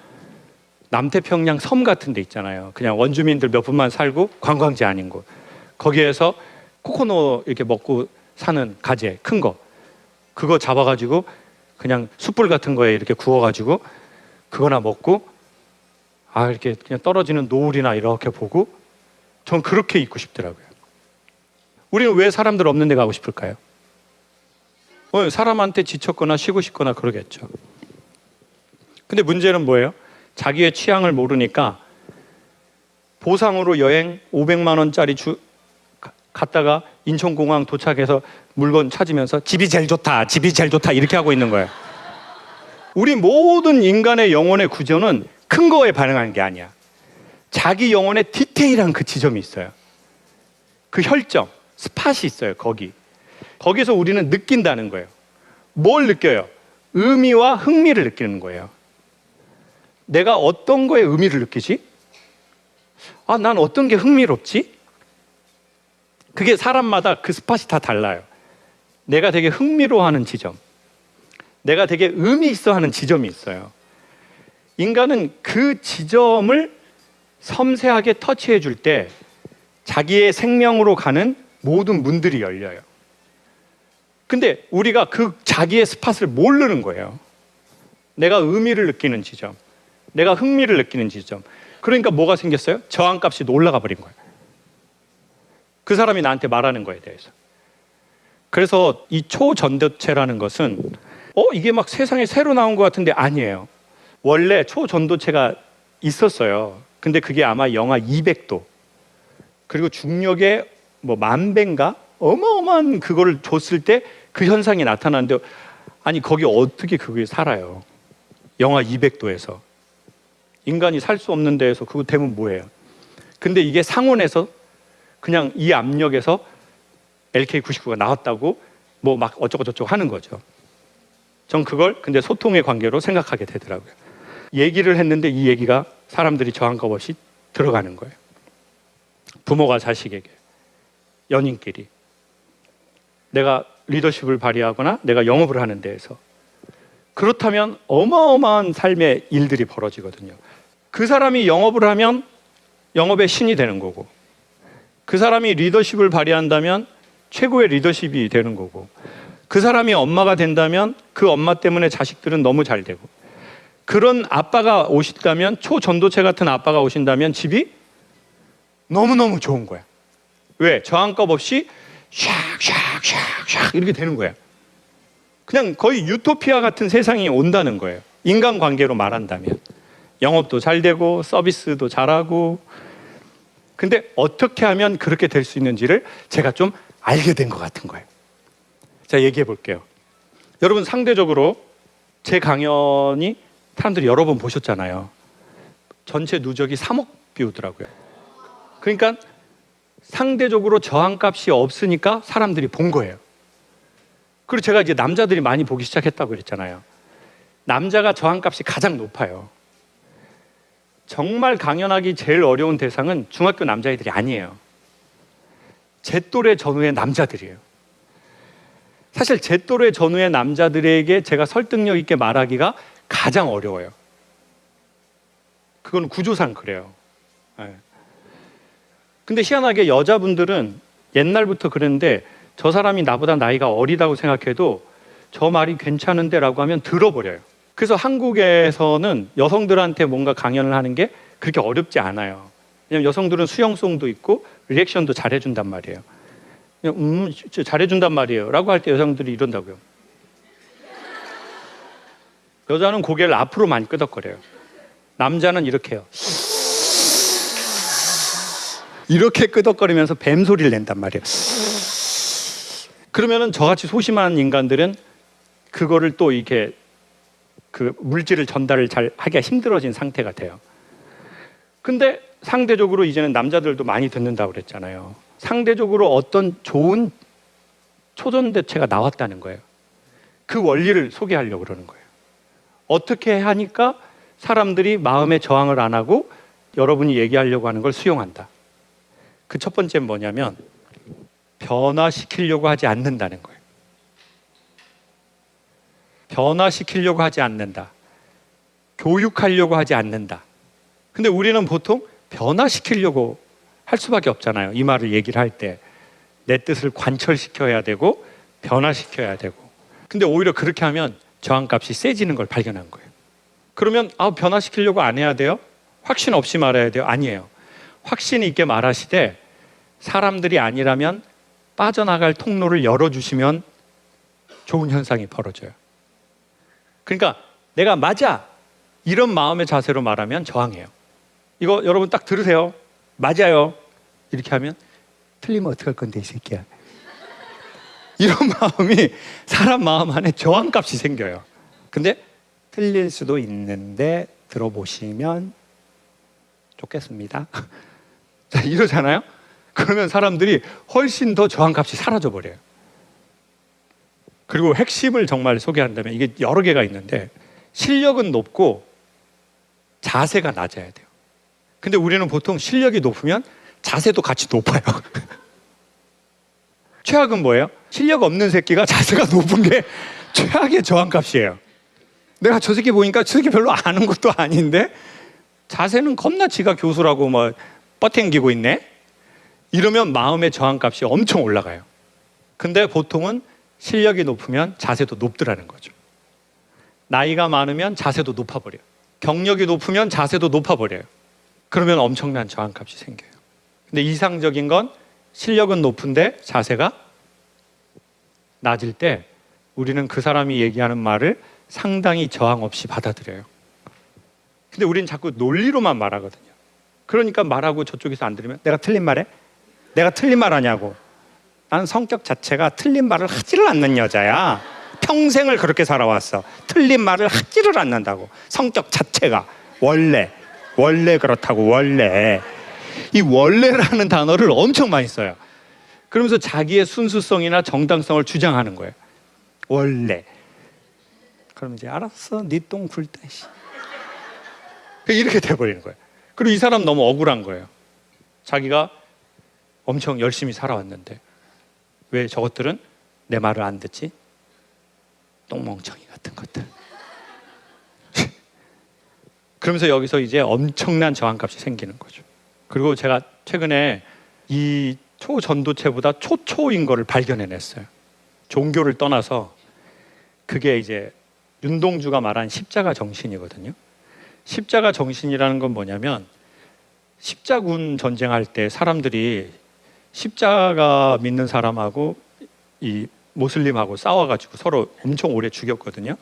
남태평양 섬 같은 데 있잖아요. 그냥 원주민들 몇 분만 살고 관광지 아닌 곳. 거기에서 코코넛 이렇게 먹고 사는 가재 큰 거. 그거 잡아가지고 그냥 숯불 같은 거에 이렇게 구워가지고 그거나 먹고 이렇게 그냥 떨어지는 노을이나 이렇게 보고 전 그렇게 있고 싶더라고요. 우리는 왜 사람들 없는 데 가고 싶을까요? 사람한테 지쳤거나 쉬고 싶거나 그러겠죠. 근데 문제는 뭐예요? 자기의 취향을 모르니까 보상으로 여행 500만 원짜리 갔다가 인천공항 도착해서 물건 찾으면서 집이 제일 좋다, 집이 제일 좋다 이렇게 하고 있는 거예요. 우리 모든 인간의 영혼의 구조는 큰 거에 반응하는 게 아니야. 자기 영혼의 디테일한 그 지점이 있어요. 그 혈점, 스팟이 있어요. 거기서 우리는 느낀다는 거예요. 뭘 느껴요? 의미와 흥미를 느끼는 거예요. 내가 어떤 거에 의미를 느끼지? 난 어떤 게 흥미롭지? 그게 사람마다 그 스팟이 다 달라요. 내가 되게 흥미로워하는 지점, 내가 되게 의미 있어 하는 지점이 있어요. 인간은 그 지점을 섬세하게 터치해 줄 때 자기의 생명으로 가는 모든 문들이 열려요. 근데 우리가 그 자기의 스팟을 모르는 거예요. 내가 의미를 느끼는 지점, 내가 흥미를 느끼는 지점. 그러니까 뭐가 생겼어요? 저항값이 올라가 버린 거예요. 그 사람이 나한테 말하는 거에 대해서. 그래서 이 초전도체라는 것은 이게 막 세상에 새로 나온 것 같은데 아니에요. 원래 초전도체가 있었어요. 근데 그게 아마 영하 200도 그리고 중력의 뭐 10,000배인가? 어마어마한 그거를 줬을 때 그 현상이 나타나는데 거기 어떻게 그게 살아요? 영하 200도에서 인간이 살 수 없는 데에서 그거 되면 뭐예요? 근데 이게 상온에서 그냥 이 압력에서 LK99가 나왔다고 뭐 막 어쩌고저쩌고 하는 거죠. 전 그걸 근데 소통의 관계로 생각하게 되더라고요. 얘기를 했는데 이 얘기가 사람들이 저항감 없이 들어가는 거예요. 부모가 자식에게, 연인끼리, 내가 리더십을 발휘하거나 내가 영업을 하는 데에서. 그렇다면 어마어마한 삶의 일들이 벌어지거든요. 그 사람이 영업을 하면 영업의 신이 되는 거고, 그 사람이 리더십을 발휘한다면 최고의 리더십이 되는 거고, 그 사람이 엄마가 된다면 그 엄마 때문에 자식들은 너무 잘 되고, 그런 아빠가 오신다면, 초전도체 같은 아빠가 오신다면 집이 너무너무 좋은 거야. 왜? 저항값 없이 샥샥샥샥 이렇게 되는 거야. 그냥 거의 유토피아 같은 세상이 온다는 거예요. 인간관계로 말한다면 영업도 잘 되고 서비스도 잘하고. 근데 어떻게 하면 그렇게 될 수 있는지를 제가 좀 알게 된 것 같은 거예요. 자, 얘기해 볼게요. 여러분, 상대적으로 제 강연이 사람들이 여러 번 보셨잖아요. 전체 누적이 3억 뷰더라고요. 그러니까 상대적으로 저항값이 없으니까 사람들이 본 거예요. 그리고 제가 이제 남자들이 많이 보기 시작했다고 그랬잖아요. 남자가 저항값이 가장 높아요. 정말 강연하기 제일 어려운 대상은 중학교 남자애들이 아니에요. 제 또래 전후의 남자들이에요. 사실 제 또래 전후의 남자들에게 제가 설득력 있게 말하기가 가장 어려워요. 그건 구조상 그래요. 네. 근데 희한하게 여자분들은 옛날부터 그랬는데, 저 사람이 나보다 나이가 어리다고 생각해도 저 말이 괜찮은데 라고 하면 들어버려요. 그래서 한국에서는 여성들한테 뭔가 강연을 하는 게 그렇게 어렵지 않아요. 왜냐면 여성들은 수용성도 있고 리액션도 잘해준단 말이에요. 그냥 잘해준단 말이에요 라고 할 때 여성들이 이런다고요. 여자는 고개를 앞으로 많이 끄덕거려요. 남자는 이렇게 해요. 이렇게 끄덕거리면서 뱀소리를 낸단 말이에요. 그러면은 저같이 소심한 인간들은 그거를 또 이렇게 그 물질을 전달을 잘 하기가 힘들어진 상태가 돼요. 근데 상대적으로 이제는 남자들도 많이 듣는다고 그랬잖아요. 상대적으로 어떤 좋은 초전대체가 나왔다는 거예요. 그 원리를 소개하려고 그러는 거예요. 어떻게 하니까 사람들이 마음의 저항을 안 하고 여러분이 얘기하려고 하는 걸 수용한다. 그 첫 번째는 뭐냐면 변화시키려고 하지 않는다는 거예요. 변화시키려고 하지 않는다. 교육하려고 하지 않는다. 근데 우리는 보통 변화시키려고 할 수밖에 없잖아요. 이 말을 얘기를 할 때 내 뜻을 관철시켜야 되고 변화시켜야 되고. 근데 오히려 그렇게 하면 저항값이 세지는 걸 발견한 거예요. 그러면 변화시키려고 안 해야 돼요? 확신 없이 말해야 돼요? 아니에요. 확신 있게 말하시되 사람들이 아니라면 빠져나갈 통로를 열어주시면 좋은 현상이 벌어져요. 그러니까 내가 맞아! 이런 마음의 자세로 말하면 저항해요. 이거 여러분 딱 들으세요. 맞아요. 이렇게 하면 틀리면 어떡할 건데 이 새끼야. 이런 마음이 사람 마음 안에 저항값이 생겨요. 근데 틀릴 수도 있는데 들어보시면 좋겠습니다. 자, 이러잖아요. 그러면 사람들이 훨씬 더 저항값이 사라져버려요. 그리고 핵심을 정말 소개한다면 이게 여러 개가 있는데, 실력은 높고 자세가 낮아야 돼요. 근데 우리는 보통 실력이 높으면 자세도 같이 높아요. 최악은 뭐예요? 실력 없는 새끼가 자세가 높은 게 최악의 저항값이에요. 내가 저 새끼 보니까 저 새끼 별로 아는 것도 아닌데 자세는 겁나 지가 교수라고 뭐 뻗탱기고 있네? 이러면 마음의 저항값이 엄청 올라가요. 근데 보통은 실력이 높으면 자세도 높더라는 거죠. 나이가 많으면 자세도 높아버려요. 경력이 높으면 자세도 높아버려요. 그러면 엄청난 저항값이 생겨요. 근데 이상적인 건 실력은 높은데 자세가 낮을 때 우리는 그 사람이 얘기하는 말을 상당히 저항 없이 받아들여요. 근데 우리는 자꾸 논리로만 말하거든요. 그러니까 말하고 저쪽에서 안 들으면 내가 틀린 말해? 내가 틀린 말 하냐고. 나는 성격 자체가 틀린 말을 하지를 않는 여자야. 평생을 그렇게 살아왔어. 틀린 말을 하지를 않는다고. 성격 자체가 원래 그렇다고. 원래 이 원래라는 단어를 엄청 많이 써요. 그러면서 자기의 순수성이나 정당성을 주장하는 거예요. 원래. 그럼 이제 알았어, 네 똥 굴다. 이렇게 돼버리는 거예요. 그리고 이 사람 너무 억울한 거예요. 자기가 엄청 열심히 살아왔는데 왜 저것들은 내 말을 안 듣지? 똥멍청이 같은 것들. 그러면서 여기서 이제 엄청난 저항값이 생기는 거죠. 그리고 제가 최근에 이 초전도체보다 초초인 거를 발견해냈어요. 종교를 떠나서 그게 이제 윤동주가 말한 십자가 정신이거든요. 십자가 정신이라는 건 뭐냐면 십자군 전쟁할 때 사람들이 십자가 믿는 사람하고 이 모슬림하고 싸워가지고 서로 엄청 오래 죽였거든요.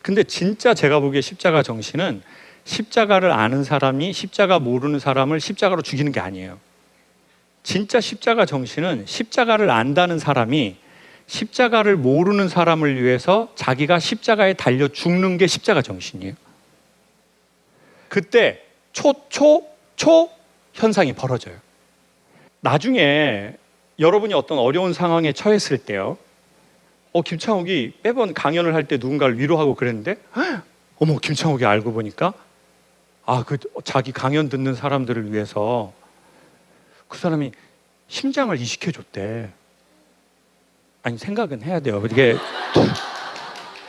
근데 진짜 제가 보기에 십자가 정신은 십자가를 아는 사람이 십자가 모르는 사람을 십자가로 죽이는 게 아니에요. 진짜 십자가 정신은 십자가를 안다는 사람이 십자가를 모르는 사람을 위해서 자기가 십자가에 달려 죽는 게 십자가 정신이에요. 그때 초 현상이 벌어져요. 나중에 여러분이 어떤 어려운 상황에 처했을 때요. 김창욱이 매번 강연을 할 때 누군가를 위로하고 그랬는데 어머, 김창욱이 알고 보니까 자기 강연 듣는 사람들을 위해서 그 사람이 심장을 이식해 줬대. 아니, 생각은 해야 돼요. 이게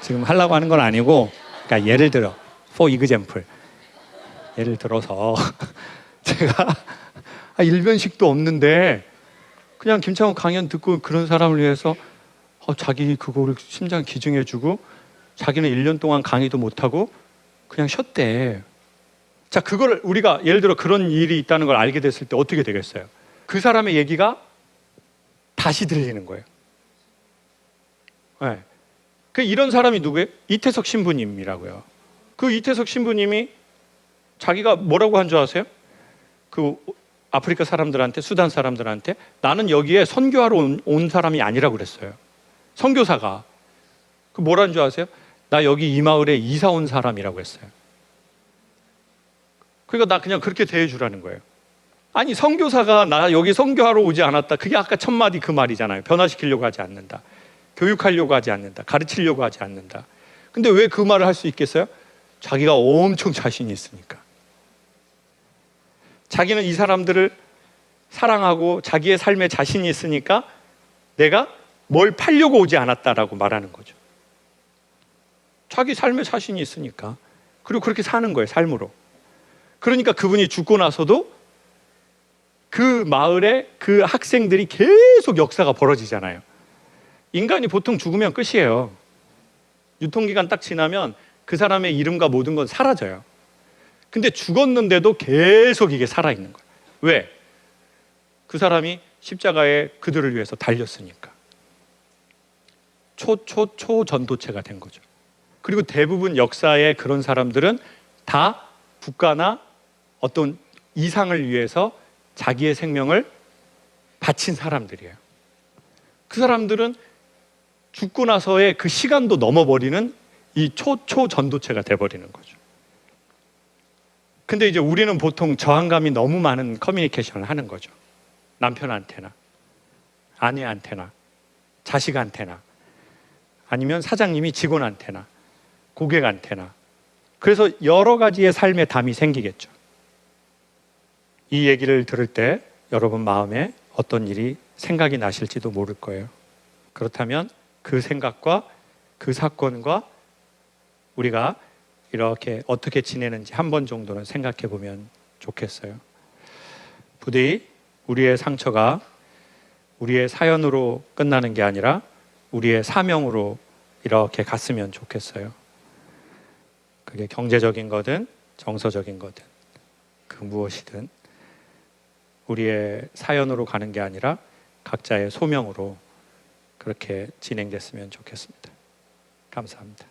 지금 하려고 하는 건 아니고, 그러니까 예를 들어 for example, 예를 들어서 제가 일면식도 없는데 그냥 김창욱 강연 듣고 그런 사람을 위해서 자기 그거를 심장 기증해주고 자기는 1년 동안 강의도 못하고 그냥 쉬었대. 자, 그걸 우리가 예를 들어 그런 일이 있다는 걸 알게 됐을 때 어떻게 되겠어요? 그 사람의 얘기가 다시 들리는 거예요. 네. 이런 사람이 누구예요? 이태석 신부님이라고요. 그 이태석 신부님이 자기가 뭐라고 한 줄 아세요? 그 아프리카 사람들한테, 수단 사람들한테 나는 여기에 선교하러 온 사람이 아니라고 그랬어요. 선교사가. 그 뭐라는 줄 아세요? 나 여기 이 마을에 이사 온 사람이라고 했어요. 그러니까 나 그냥 그렇게 대해주라는 거예요. 아니, 선교사가 나 여기 선교하러 오지 않았다. 그게 아까 첫 마디 그 말이잖아요. 변화시키려고 하지 않는다. 교육하려고 하지 않는다. 가르치려고 하지 않는다. 근데 왜 그 말을 할 수 있겠어요? 자기가 엄청 자신이 있으니까. 자기는 이 사람들을 사랑하고 자기의 삶에 자신이 있으니까 내가 뭘 팔려고 오지 않았다라고 말하는 거죠. 자기 삶에 자신이 있으니까. 그리고 그렇게 사는 거예요, 삶으로. 그러니까 그분이 죽고 나서도 그 마을에 그 학생들이 계속 역사가 벌어지잖아요. 인간이 보통 죽으면 끝이에요. 유통기간 딱 지나면 그 사람의 이름과 모든 건 사라져요. 근데 죽었는데도 계속 이게 살아있는 거예요. 왜? 그 사람이 십자가에 그들을 위해서 달렸으니까. 초전도체가 된 거죠. 그리고 대부분 역사의 그런 사람들은 다 국가나 어떤 이상을 위해서 자기의 생명을 바친 사람들이에요. 그 사람들은 죽고 나서의 그 시간도 넘어버리는 이 초전도체가 돼버리는 거죠. 근데 이제 우리는 보통 저항감이 너무 많은 커뮤니케이션을 하는 거죠. 남편한테나 아내한테나 자식한테나 아니면 사장님이 직원한테나 고객한테나. 그래서 여러 가지의 삶의 담이 생기겠죠. 이 얘기를 들을 때 여러분 마음에 어떤 일이 생각이 나실지도 모를 거예요. 그렇다면 그 생각과 그 사건과 우리가 이렇게 어떻게 지내는지 한 번 정도는 생각해 보면 좋겠어요. 부디 우리의 상처가 우리의 사연으로 끝나는 게 아니라 우리의 사명으로 이렇게 갔으면 좋겠어요. 그게 경제적인 거든 정서적인 거든 그 무엇이든 우리의 사연으로 가는 게 아니라 각자의 소명으로 그렇게 진행됐으면 좋겠습니다. 감사합니다.